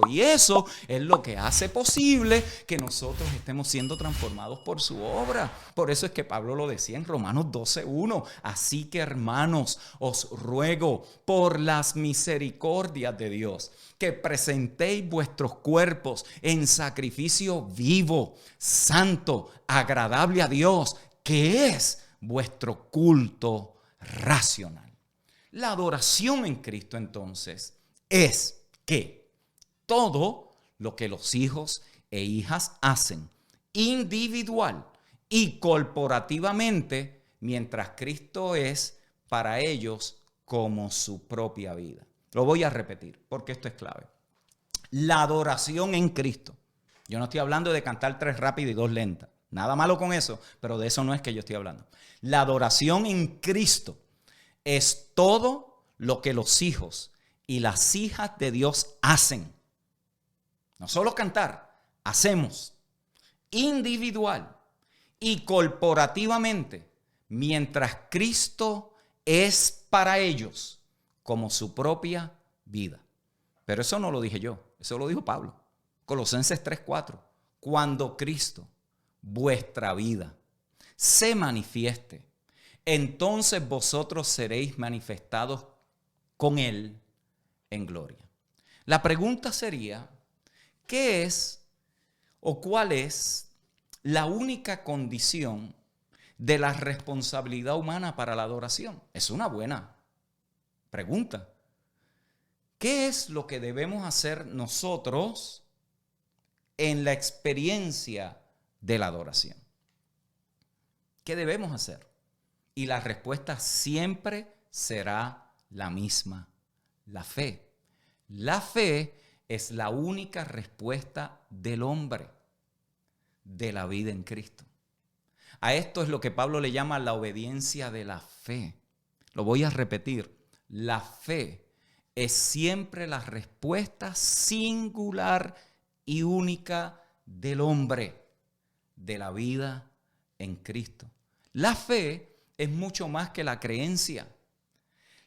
Y eso es lo que hace posible que nosotros estemos siendo transformados por su obra. Por eso es que Pablo lo decía en Romanos 12:1. Así que, hermanos, os ruego por las misericordias de Dios que presentéis vuestros cuerpos en sacrificio vivo, santo, agradable a Dios, que es vuestro culto racional. La adoración en Cristo, entonces, es que todo lo que los hijos e hijas hacen individual y corporativamente, mientras Cristo es para ellos como su propia vida. Lo voy a repetir porque esto es clave. La adoración en Cristo. Yo no estoy hablando de cantar 3 rápidas y 2 lentas. Nada malo con eso, pero de eso no es que yo estoy hablando. La adoración en Cristo es todo lo que los hijos y las hijas de Dios hacen. No solo cantar, hacemos individual y corporativamente, mientras Cristo es para ellos como su propia vida. Pero eso no lo dije yo, eso lo dijo Pablo. Colosenses 3:4. Cuando Cristo, vuestra vida, se manifieste, entonces vosotros seréis manifestados con Él en gloria. La pregunta sería, ¿qué es o cuál es la única condición de la responsabilidad humana para la adoración? Es una buena pregunta. ¿Qué es lo que debemos hacer nosotros en la experiencia de la adoración? ¿Qué debemos hacer? Y la respuesta siempre será la misma: la fe. La fe es la única respuesta del hombre de la vida en Cristo. A esto es lo que Pablo le llama la obediencia de la fe. Lo voy a repetir. La fe es siempre la respuesta singular y única del hombre de la vida en Cristo. La fe es mucho más que la creencia.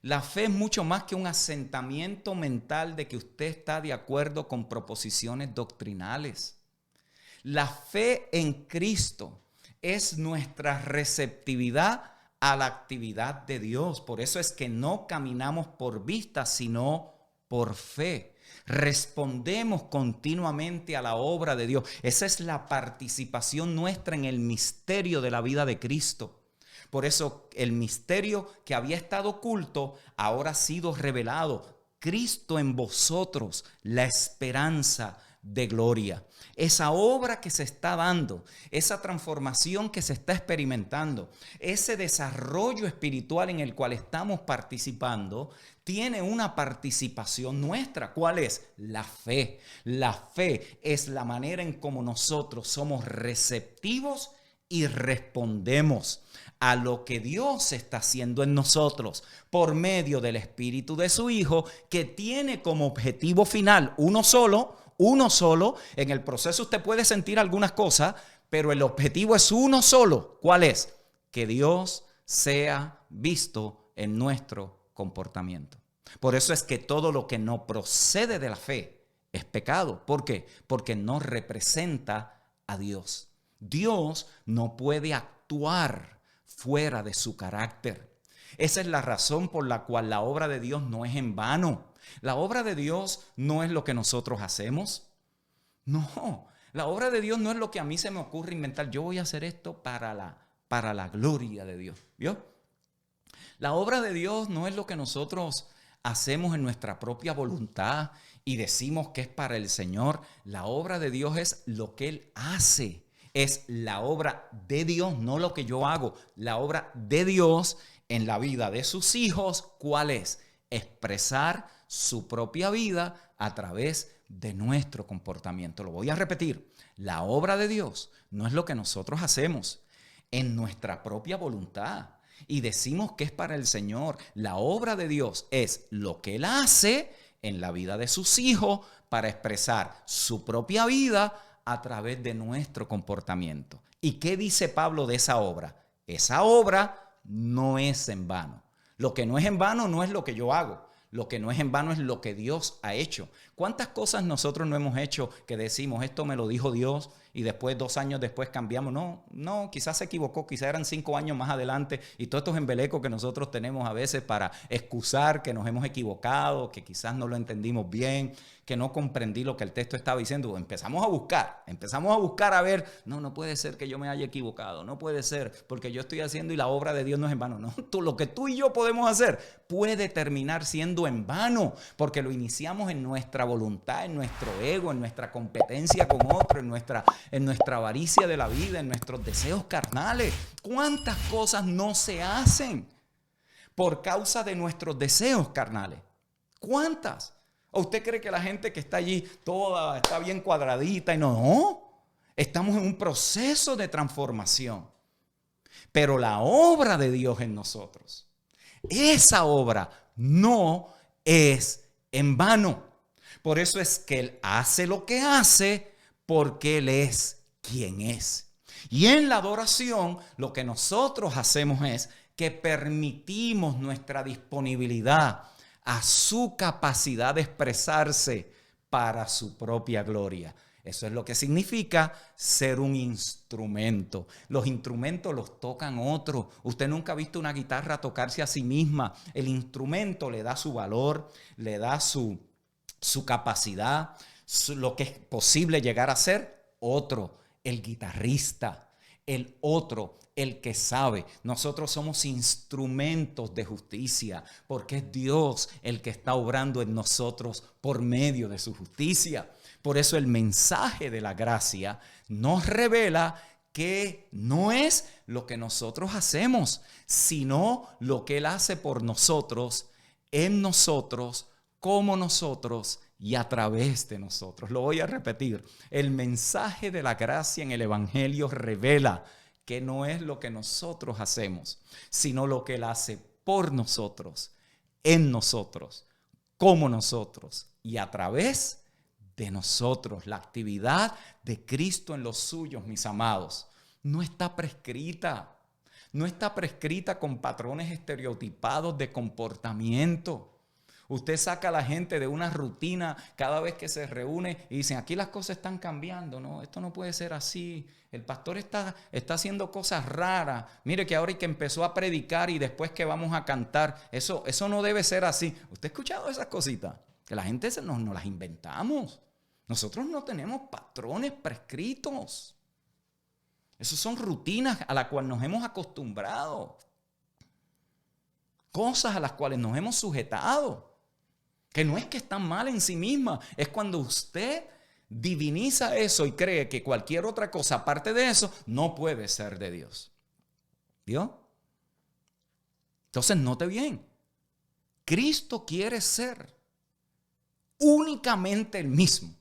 La fe es mucho más que un asentamiento mental de que usted está de acuerdo con proposiciones doctrinales. La fe en Cristo es nuestra receptividad a la actividad de Dios. Por eso es que no caminamos por vista, sino por fe. Respondemos continuamente a la obra de Dios. Esa es la participación nuestra en el misterio de la vida de Cristo. Por eso el misterio que había estado oculto ahora ha sido revelado. Cristo en vosotros, la esperanza de gloria. Esa obra que se está dando, esa transformación que se está experimentando, ese desarrollo espiritual en el cual estamos participando, tiene una participación nuestra. ¿Cuál es? La fe. La fe es la manera en cómo nosotros somos receptivos y respondemos a lo que Dios está haciendo en nosotros por medio del Espíritu de su Hijo, que tiene como objetivo final uno solo. En el proceso usted puede sentir algunas cosas, pero el objetivo es uno solo. ¿Cuál es? Que Dios sea visto en nuestro comportamiento. Por eso es que todo lo que no procede de la fe es pecado. ¿Por qué? Porque no representa a Dios. Dios no puede actuar fuera de su carácter. Esa es la razón por la cual la obra de Dios no es en vano. La obra de Dios no es lo que nosotros hacemos. No, la obra de Dios no es lo que a mí se me ocurre inventar. Yo voy a hacer esto para la gloria de Dios. ¿Vio? La obra de Dios no es lo que nosotros hacemos en nuestra propia voluntad y decimos que es para el Señor, la obra de Dios es lo que Él hace. Es la obra de Dios, no lo que yo hago. La obra de Dios en la vida de sus hijos, ¿cuál es? Expresar su propia vida a través de nuestro comportamiento. Lo voy a repetir. La obra de Dios no es lo que nosotros hacemos en nuestra propia voluntad y decimos que es para el Señor. La obra de Dios es lo que Él hace en la vida de sus hijos para expresar su propia vida a través de nuestro comportamiento. ¿Y qué dice Pablo de esa obra? Esa obra no es en vano. Lo que no es en vano no es lo que yo hago. Lo que no es en vano es lo que Dios ha hecho. ¿Cuántas cosas nosotros no hemos hecho que decimos, esto me lo dijo Dios, y después 2 años después cambiamos? No, quizás se equivocó, quizás eran 5 años más adelante, y todos estos embelecos que nosotros tenemos a veces para excusar que nos hemos equivocado, que quizás no lo entendimos bien, que no comprendí lo que el texto estaba diciendo. Empezamos a buscar a ver, no puede ser que yo me haya equivocado, no puede ser, porque yo estoy haciendo y la obra de Dios no es en vano. No, lo que tú y yo podemos hacer puede terminar siendo en vano, porque lo iniciamos en nuestra voluntad, en nuestro ego, en nuestra competencia con otro, en nuestra avaricia de la vida, en nuestros deseos carnales. ¿Cuántas cosas no se hacen por causa de nuestros deseos carnales? ¿Cuántas? ¿O usted cree que la gente que está allí toda está bien cuadradita? Y no, estamos en un proceso de transformación. Pero la obra de Dios en nosotros, esa obra no es en vano. Por eso es que Él hace lo que hace, porque Él es quien es. Y en la adoración lo que nosotros hacemos es que permitimos nuestra disponibilidad a su capacidad de expresarse para su propia gloria. Eso es lo que significa ser un instrumento. Los instrumentos los tocan otros. Usted nunca ha visto una guitarra tocarse a sí misma. El instrumento le da su valor, le da su capacidad, lo que es posible llegar a ser otro, el guitarrista, el otro, el que sabe. Nosotros somos instrumentos de justicia, porque es Dios el que está obrando en nosotros por medio de su justicia. Por eso el mensaje de la gracia nos revela que no es lo que nosotros hacemos, sino lo que Él hace por nosotros, en nosotros, como nosotros y a través de nosotros. Lo voy a repetir. El mensaje de la gracia en el Evangelio revela que no es lo que nosotros hacemos, sino lo que Él hace por nosotros, en nosotros, como nosotros y a través de nosotros. La actividad de Cristo en los suyos, mis amados, no está prescrita. No está prescrita con patrones estereotipados de comportamiento. Usted saca a la gente de una rutina cada vez que se reúne y dicen, aquí las cosas están cambiando. No, esto no puede ser así. El pastor está haciendo cosas raras. Mire que ahora que empezó a predicar y después que vamos a cantar, eso no debe ser así. ¿Usted ha escuchado esas cositas? Que la gente nos las inventamos. Nosotros no tenemos patrones prescritos. Esas son rutinas a las cuales nos hemos acostumbrado. Cosas a las cuales nos hemos sujetado. Que no es que están mal en sí mismas, es cuando usted diviniza eso y cree que cualquier otra cosa aparte de eso no puede ser de Dios. ¿Vio? Entonces note bien, Cristo quiere ser únicamente el mismo.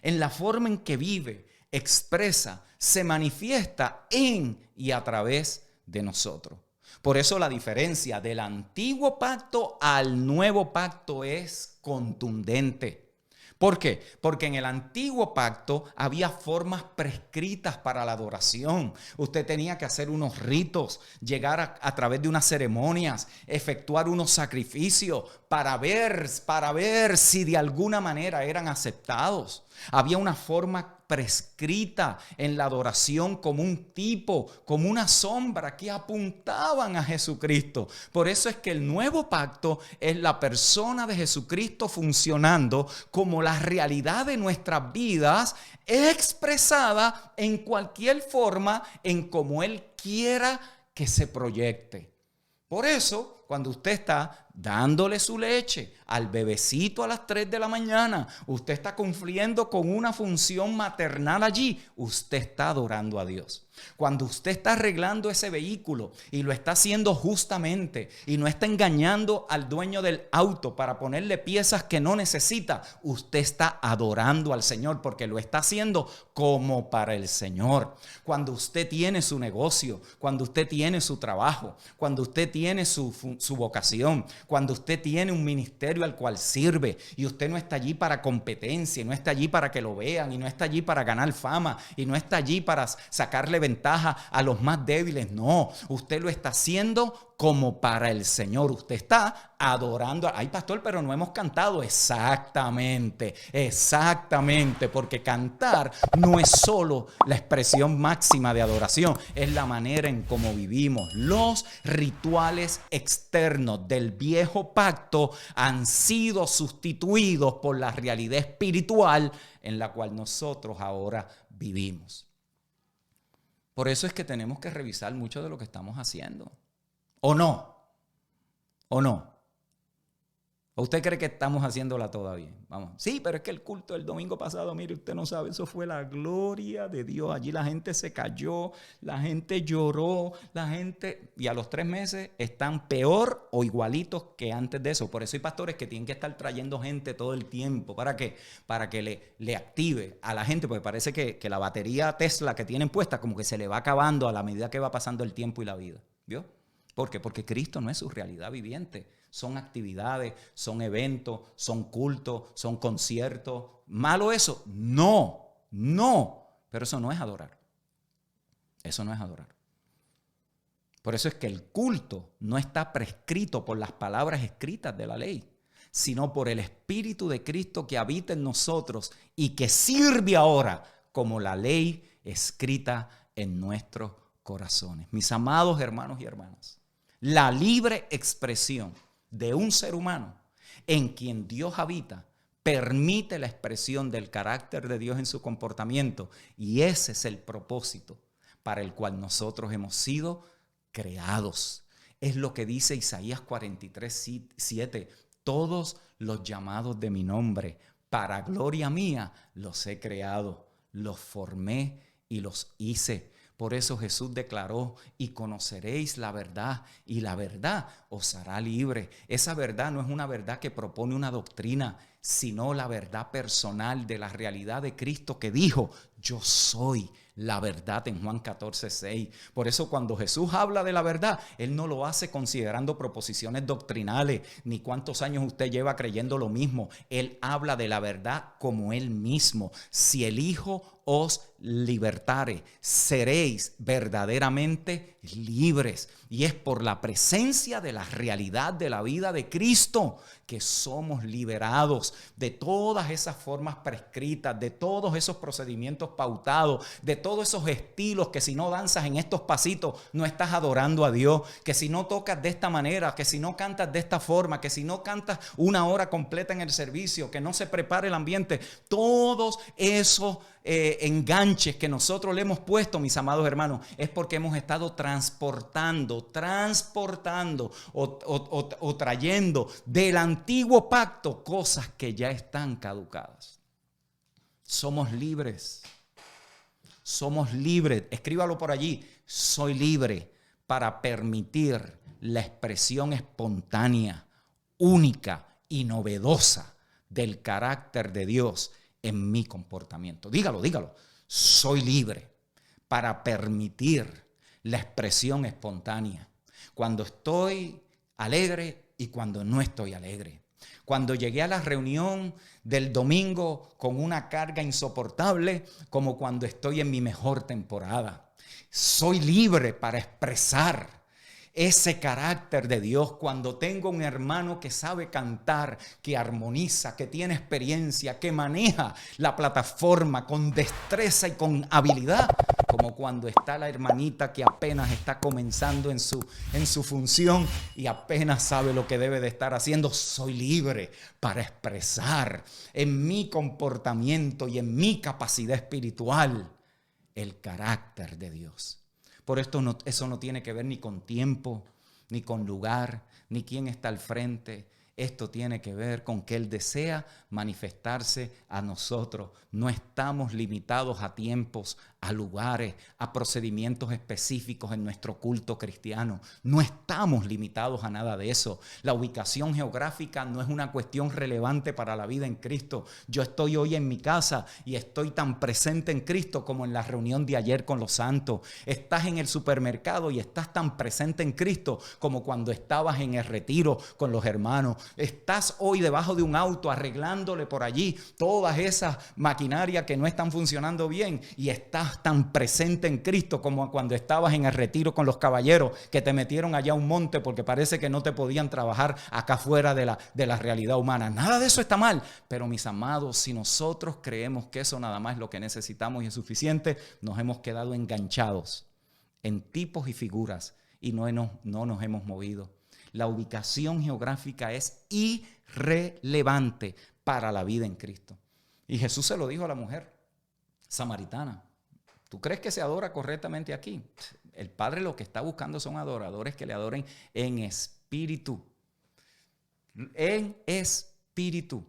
En la forma en que vive, expresa, se manifiesta en y a través de nosotros. Por eso la diferencia del antiguo pacto al nuevo pacto es contundente. ¿Por qué? Porque en el antiguo pacto había formas prescritas para la adoración. Usted tenía que hacer unos ritos, llegar a través de unas ceremonias, efectuar unos sacrificios para ver si de alguna manera eran aceptados. Había una forma prescrita en la adoración como un tipo, como una sombra que apuntaban a Jesucristo. Por eso es que el nuevo pacto es la persona de Jesucristo funcionando como la realidad de nuestras vidas expresada en cualquier forma en como Él quiera que se proyecte. Por eso cuando usted está dándole su leche al bebecito a las 3 de la mañana, usted está cumpliendo con una función maternal allí, usted está adorando a Dios. Cuando usted está arreglando ese vehículo y lo está haciendo justamente y no está engañando al dueño del auto para ponerle piezas que no necesita, usted está adorando al Señor porque lo está haciendo como para el Señor. Cuando usted tiene su negocio, cuando usted tiene su trabajo, cuando usted tiene su vocación, cuando usted tiene un ministerio al cual sirve y usted no está allí para competencia, y no está allí para que lo vean, y no está allí para ganar fama, y no está allí para sacarle ventaja a los más débiles. No, usted lo está haciendo como para el Señor. Usted está adorando. Ay, pastor, pero no hemos cantado. Exactamente, porque cantar no es solo la expresión máxima de adoración, es la manera en cómo vivimos. Los rituales externos del viejo pacto han sido sustituidos por la realidad espiritual en la cual nosotros ahora vivimos. Por eso es que tenemos que revisar mucho de lo que estamos haciendo. ¿O no? ¿O no? ¿O usted cree que estamos haciéndola todavía? Vamos. Sí, pero es que el culto del domingo pasado, mire, usted no sabe, eso fue la gloria de Dios. Allí la gente se cayó, la gente lloró, y a los 3 meses están peor o igualitos que antes de eso. Por eso hay pastores que tienen que estar trayendo gente todo el tiempo. ¿Para qué? Para que le active a la gente, porque parece que la batería Tesla que tienen puesta como que se le va acabando a la medida que va pasando el tiempo y la vida. ¿Vio? ¿Por qué? Porque Cristo no es su realidad viviente. Son actividades, son eventos, son cultos, son conciertos. ¿Malo eso? No. Pero eso no es adorar. Eso no es adorar. Por eso es que el culto no está prescrito por las palabras escritas de la ley, sino por el Espíritu de Cristo que habita en nosotros y que sirve ahora como la ley escrita en nuestros corazones. Mis amados hermanos y hermanas, la libre expresión de un ser humano en quien Dios habita permite la expresión del carácter de Dios en su comportamiento, y ese es el propósito para el cual nosotros hemos sido creados. Es lo que dice Isaías 43:7. Todos los llamados de mi nombre, para gloria mía, los he creado, los formé y los hice. Por eso Jesús declaró: y conoceréis la verdad, y la verdad os hará libre. Esa verdad no es una verdad que propone una doctrina, sino la verdad personal de la realidad de Cristo, que dijo: yo soy la verdad, en Juan 14:6. Por eso cuando Jesús habla de la verdad, Él no lo hace considerando proposiciones doctrinales, ni cuántos años usted lleva creyendo lo mismo. Él habla de la verdad como Él mismo. Si el Hijo os libertare, seréis verdaderamente libres. Y es por la presencia de la realidad de la vida de Cristo que somos liberados de todas esas formas prescritas, de todos esos procedimientos pautados, de todos esos estilos que si no danzas en estos pasitos no estás adorando a Dios, que si no tocas de esta manera, que si no cantas de esta forma, que si no cantas una hora completa en el servicio, que no se prepare el ambiente. Todos esos enganches que nosotros le hemos puesto, mis amados hermanos, es porque hemos estado transportando o trayendo del antiguo pacto cosas que ya están caducadas. Somos libres. Escríbalo por allí. Soy libre para permitir la expresión espontánea, única y novedosa del carácter de Dios en mi comportamiento. Dígalo. Soy libre para permitir la expresión espontánea cuando estoy alegre y cuando no estoy alegre. Cuando llegué a la reunión del domingo con una carga insoportable, como cuando estoy en mi mejor temporada. Soy libre para expresar ese carácter de Dios cuando tengo un hermano que sabe cantar, que armoniza, que tiene experiencia, que maneja la plataforma con destreza y con habilidad, como cuando está la hermanita que apenas está comenzando en su función y apenas sabe lo que debe de estar haciendo. Soy libre para expresar en mi comportamiento y en mi capacidad espiritual el carácter de Dios. Por esto eso no tiene que ver ni con tiempo, ni con lugar, ni quién está al frente. Esto tiene que ver con que Él desea manifestarse a nosotros. No estamos limitados a tiempos, a lugares, a procedimientos específicos en nuestro culto cristiano. No estamos limitados a nada de eso. La ubicación geográfica no es una cuestión relevante para la vida en Cristo. Yo estoy hoy en mi casa y estoy tan presente en Cristo como en la reunión de ayer con los santos. Estás en el supermercado y estás tan presente en Cristo como cuando estabas en el retiro con los hermanos. Estás hoy debajo de un auto arreglándole por allí todas esas maquinarias que no están funcionando bien y estás tan presente en Cristo como cuando estabas en el retiro con los caballeros que te metieron allá a un monte porque parece que no te podían trabajar acá fuera de la realidad humana. Nada de eso está mal, pero mis amados, si nosotros creemos que eso nada más es lo que necesitamos y es suficiente, nos hemos quedado enganchados en tipos y figuras y no nos hemos movido. La ubicación geográfica es irrelevante para la vida en Cristo. Y Jesús se lo dijo a la mujer samaritana. ¿Tú crees que se adora correctamente aquí? El Padre lo que está buscando son adoradores que le adoren en espíritu. En espíritu.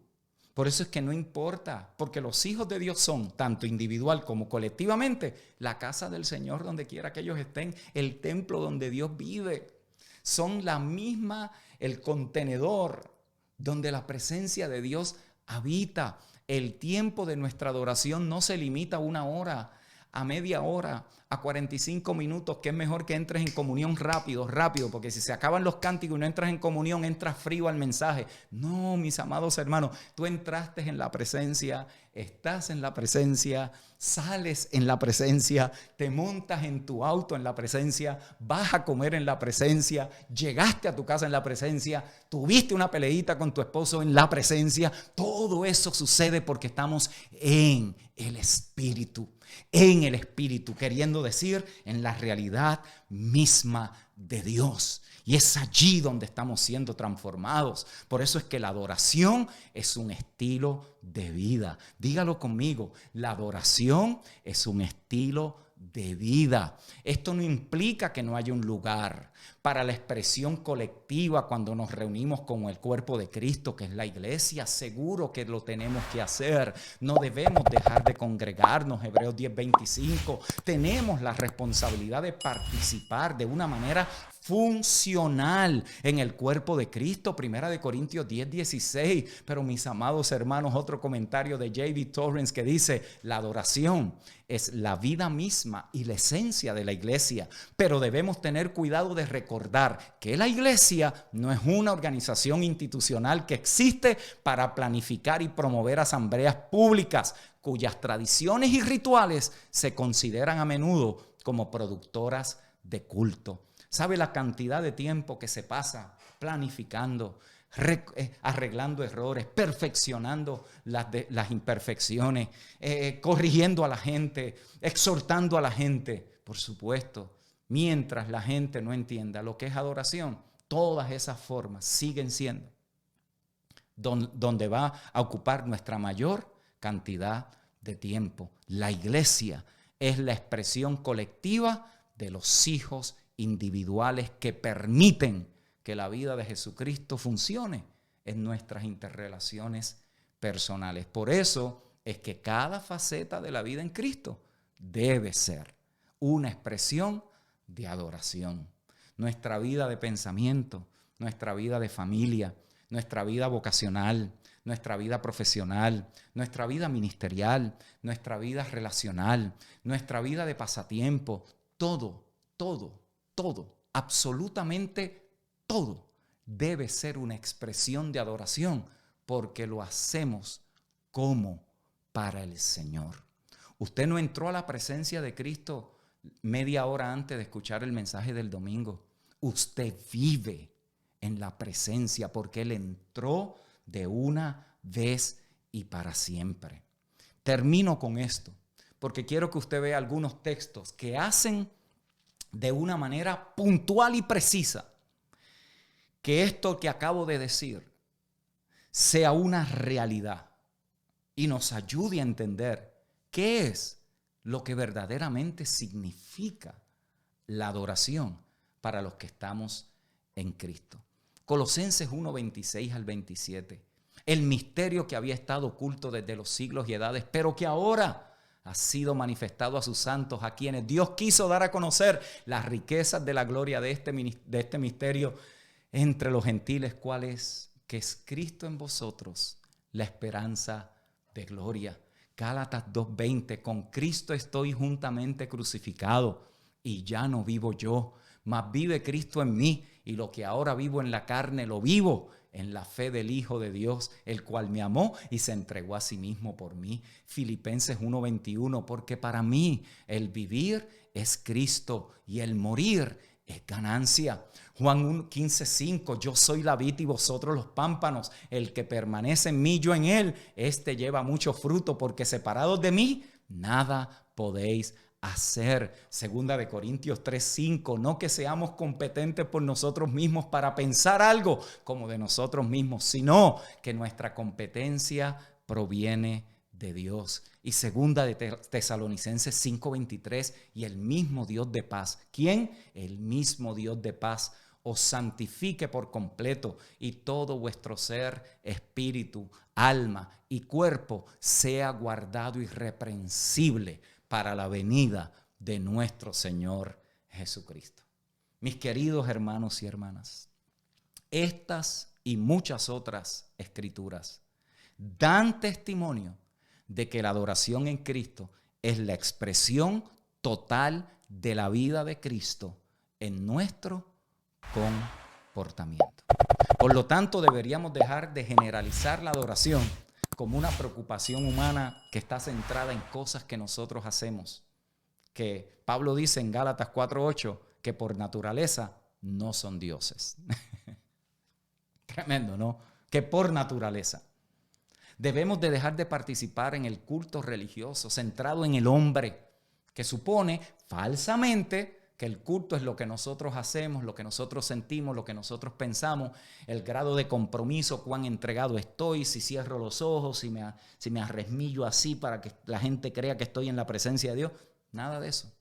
Por eso es que no importa, porque los hijos de Dios son, tanto individual como colectivamente, la casa del Señor donde quiera que ellos estén, el templo donde Dios vive. Son la misma, el contenedor donde la presencia de Dios habita. El tiempo de nuestra adoración no se limita a 1 hora, a media hora, a 45 minutos, que es mejor que entres en comunión rápido, porque si se acaban los cánticos y no entras en comunión, entras frío al mensaje. No, mis amados hermanos, tú entraste en la presencia, estás en la presencia, sales en la presencia, te montas en tu auto en la presencia, vas a comer en la presencia, llegaste a tu casa en la presencia, tuviste una peleita con tu esposo en la presencia. Todo eso sucede porque estamos en el Espíritu. En el Espíritu, queriendo decir en la realidad misma de Dios. Y es allí donde estamos siendo transformados. Por eso es que la adoración es un estilo de vida. Dígalo conmigo, la adoración es un estilo de vida. Esto no implica que no haya un lugar para la expresión colectiva cuando nos reunimos con el cuerpo de Cristo, que es la iglesia. Seguro que lo tenemos que hacer. No debemos dejar de congregarnos. Hebreos 10:25. Tenemos la responsabilidad de participar de una manera funcional en el cuerpo de Cristo. 1 Corintios 10:16. Pero mis amados hermanos, otro comentario de J.B. Torrance que dice: la adoración es la vida misma y la esencia de la iglesia, pero debemos tener cuidado de recordar que la iglesia no es una organización institucional que existe para planificar y promover asambleas públicas cuyas tradiciones y rituales se consideran a menudo como productoras de culto. ¿Sabe la cantidad de tiempo que se pasa planificando, arreglando errores, perfeccionando las imperfecciones, corrigiendo a la gente, exhortando a la gente? Por supuesto, mientras la gente no entienda lo que es adoración, todas esas formas siguen siendo donde va a ocupar nuestra mayor cantidad de tiempo. La iglesia es la expresión colectiva de los hijos individuales que permiten que la vida de Jesucristo funcione en nuestras interrelaciones personales. Por eso es que cada faceta de la vida en Cristo debe ser una expresión de adoración. Nuestra vida de pensamiento, nuestra vida de familia, nuestra vida vocacional, nuestra vida profesional, nuestra vida ministerial, nuestra vida relacional, nuestra vida de pasatiempo, todo, absolutamente todo debe ser una expresión de adoración porque lo hacemos como para el Señor. Usted no entró a la presencia de Cristo media hora antes de escuchar el mensaje del domingo. Usted vive en la presencia porque Él entró de una vez y para siempre. Termino con esto porque quiero que usted vea algunos textos que hacen de una manera puntual y precisa que esto que acabo de decir sea una realidad y nos ayude a entender qué es lo que verdaderamente significa la adoración para los que estamos en Cristo. Colosenses 1, 26 al 27. El misterio que había estado oculto desde los siglos y edades, pero que ahora ha sido manifestado a sus santos, a quienes Dios quiso dar a conocer las riquezas de la gloria de este misterio entre los gentiles, ¿cuál es? Que es Cristo en vosotros, la esperanza de gloria. Gálatas 2:20, con Cristo estoy juntamente crucificado, y ya no vivo yo, mas vive Cristo en mí, y lo que ahora vivo en la carne lo vivo en la fe del Hijo de Dios, el cual me amó y se entregó a sí mismo por mí. Filipenses 1:21, porque para mí el vivir es Cristo y el morir es ganancia. Juan 15:5, yo soy la vid y vosotros los pámpanos, el que permanece en mí, yo en él, este lleva mucho fruto, porque separados de mí, nada podéis hacer. Segunda de Corintios 3:5, no que seamos competentes por nosotros mismos para pensar algo como de nosotros mismos, sino que nuestra competencia proviene de Dios. Y segunda de Tesalonicenses 5:23, y el mismo Dios de paz. ¿Quién? El mismo Dios de paz os santifique por completo, y todo vuestro ser, espíritu, alma y cuerpo sea guardado irreprensible para la venida de nuestro Señor Jesucristo. Mis queridos hermanos y hermanas, estas y muchas otras escrituras dan testimonio de que la adoración en Cristo es la expresión total de la vida de Cristo en nuestro comportamiento. Por lo tanto, deberíamos dejar de generalizar la adoración como una preocupación humana que está centrada en cosas que nosotros hacemos. Que Pablo dice en Gálatas 4:8 que por naturaleza no son dioses. Tremendo, ¿no? Que por naturaleza. Debemos de dejar de participar en el culto religioso centrado en el hombre, que supone falsamente que el culto es lo que nosotros hacemos, lo que nosotros sentimos, lo que nosotros pensamos, el grado de compromiso, cuán entregado estoy, si cierro los ojos, si me arremillo así para que la gente crea que estoy en la presencia de Dios. Nada de eso.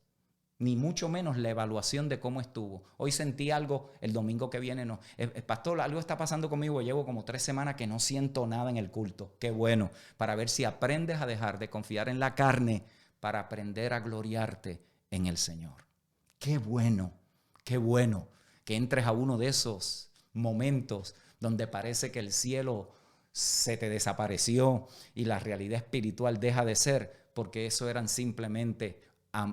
Ni mucho menos la evaluación de cómo estuvo. Hoy sentí algo, el domingo que viene no. Pastor, algo está pasando conmigo, llevo como 3 semanas que no siento nada en el culto. Qué bueno, para ver si aprendes a dejar de confiar en la carne para aprender a gloriarte en el Señor. Qué bueno que entres a uno de esos momentos donde parece que el cielo se te desapareció y la realidad espiritual deja de ser, porque eso eran simplemente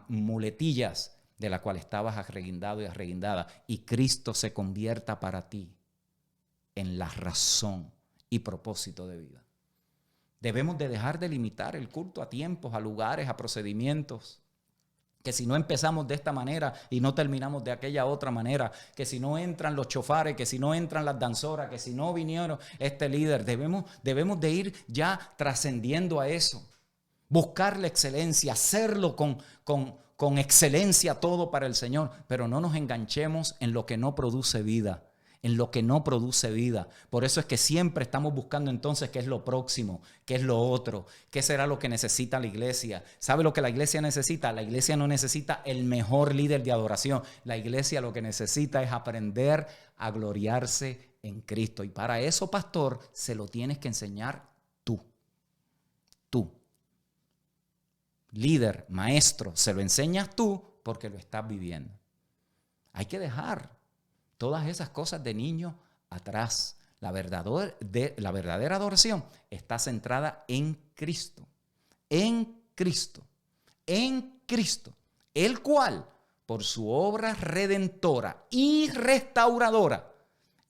muletillas de la cual estabas arreguindado y arreguindada, y Cristo se convierta para ti en la razón y propósito de vida. Debemos de dejar de limitar el culto a tiempos, a lugares, a procedimientos. Que si no empezamos de esta manera y no terminamos de aquella otra manera, que si no entran los chofares, que si no entran las danzoras, que si no vinieron este líder, debemos de ir ya trascendiendo a eso. Buscar la excelencia, hacerlo con excelencia todo para el Señor, pero no nos enganchemos en lo que no produce vida. En lo que no produce vida. Por eso es que siempre estamos buscando entonces qué es lo próximo, qué es lo otro, qué será lo que necesita la iglesia. ¿Sabe lo que la iglesia necesita? La iglesia no necesita el mejor líder de adoración. La iglesia lo que necesita es aprender a gloriarse en Cristo. Y para eso, pastor, se lo tienes que enseñar tú. Tú. Líder, maestro, se lo enseñas tú porque lo estás viviendo. Hay que dejar todas esas cosas de niño atrás. La verdadera adoración está centrada en Cristo. En Cristo. En Cristo. El cual, por su obra redentora y restauradora,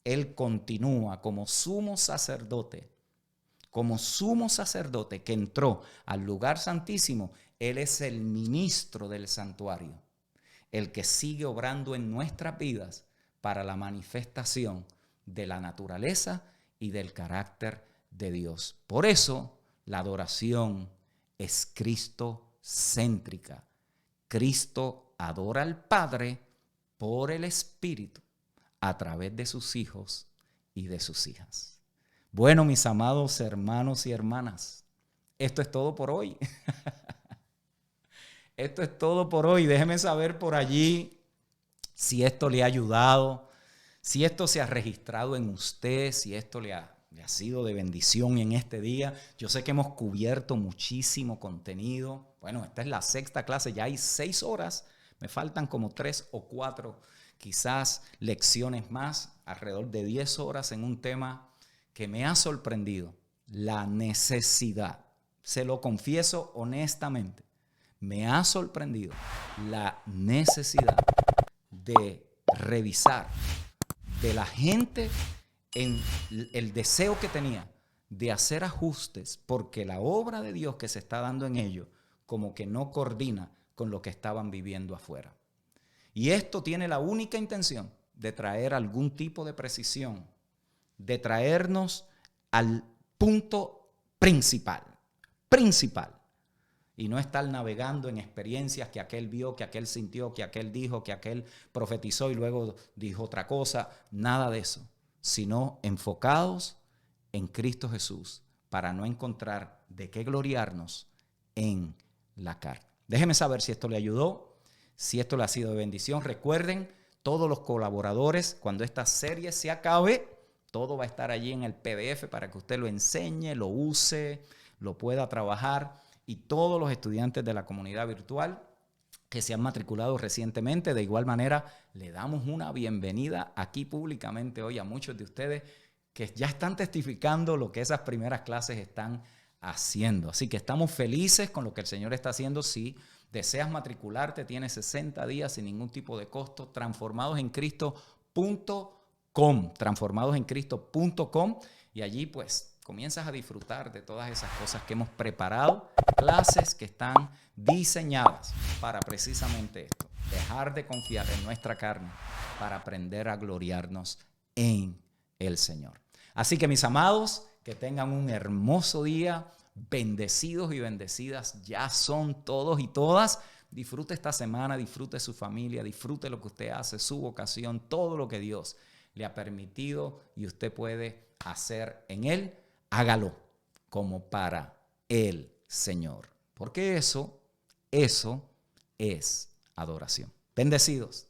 Él continúa como sumo sacerdote. Como sumo sacerdote que entró al lugar santísimo, Él es el ministro del santuario. El que sigue obrando en nuestras vidas para la manifestación de la naturaleza y del carácter de Dios. Por eso la adoración es cristocéntrica. Cristo adora al Padre por el Espíritu a través de sus hijos y de sus hijas. Bueno, mis amados hermanos y hermanas, esto es todo por hoy. Esto es todo por hoy. Déjeme saber por allí si esto le ha ayudado, Si esto se ha registrado en usted, si esto le ha sido de bendición en este día. Yo sé que hemos cubierto muchísimo contenido. Bueno, esta es la 6ª clase, ya hay 6 horas. Me faltan como 3 o 4, quizás lecciones más, alrededor de 10 horas en un tema que me ha sorprendido. La necesidad, se lo confieso honestamente, me ha sorprendido la necesidad de revisar de la gente en el deseo que tenía de hacer ajustes porque la obra de Dios que se está dando en ellos como que no coordina con lo que estaban viviendo afuera. Y esto tiene la única intención de traer algún tipo de precisión, de traernos al punto principal, y no estar navegando en experiencias que aquel vio, que aquel sintió, que aquel dijo, que aquel profetizó y luego dijo otra cosa, nada de eso, sino enfocados en Cristo Jesús para no encontrar de qué gloriarnos en la carne. Déjeme saber si esto le ayudó, si esto le ha sido de bendición. Recuerden, todos los colaboradores, cuando esta serie se acabe, todo va a estar allí en el PDF para que usted lo enseñe, lo use, lo pueda trabajar. Y todos los estudiantes de la comunidad virtual que se han matriculado recientemente, de igual manera, le damos una bienvenida aquí públicamente hoy a muchos de ustedes que ya están testificando lo que esas primeras clases están haciendo. Así que estamos felices con lo que el Señor está haciendo. Si deseas matricularte, tienes 60 días sin ningún tipo de costo. Transformadosencristo.com, y allí pues comienzas a disfrutar de todas esas cosas que hemos preparado, clases que están diseñadas para precisamente esto, dejar de confiar en nuestra carne para aprender a gloriarnos en el Señor. Así que mis amados, que tengan un hermoso día, bendecidos y bendecidas ya son todos y todas. Disfrute esta semana, disfrute su familia, disfrute lo que usted hace, su vocación, todo lo que Dios le ha permitido y usted puede hacer en Él. Hágalo como para el Señor, porque eso es adoración. Bendecidos.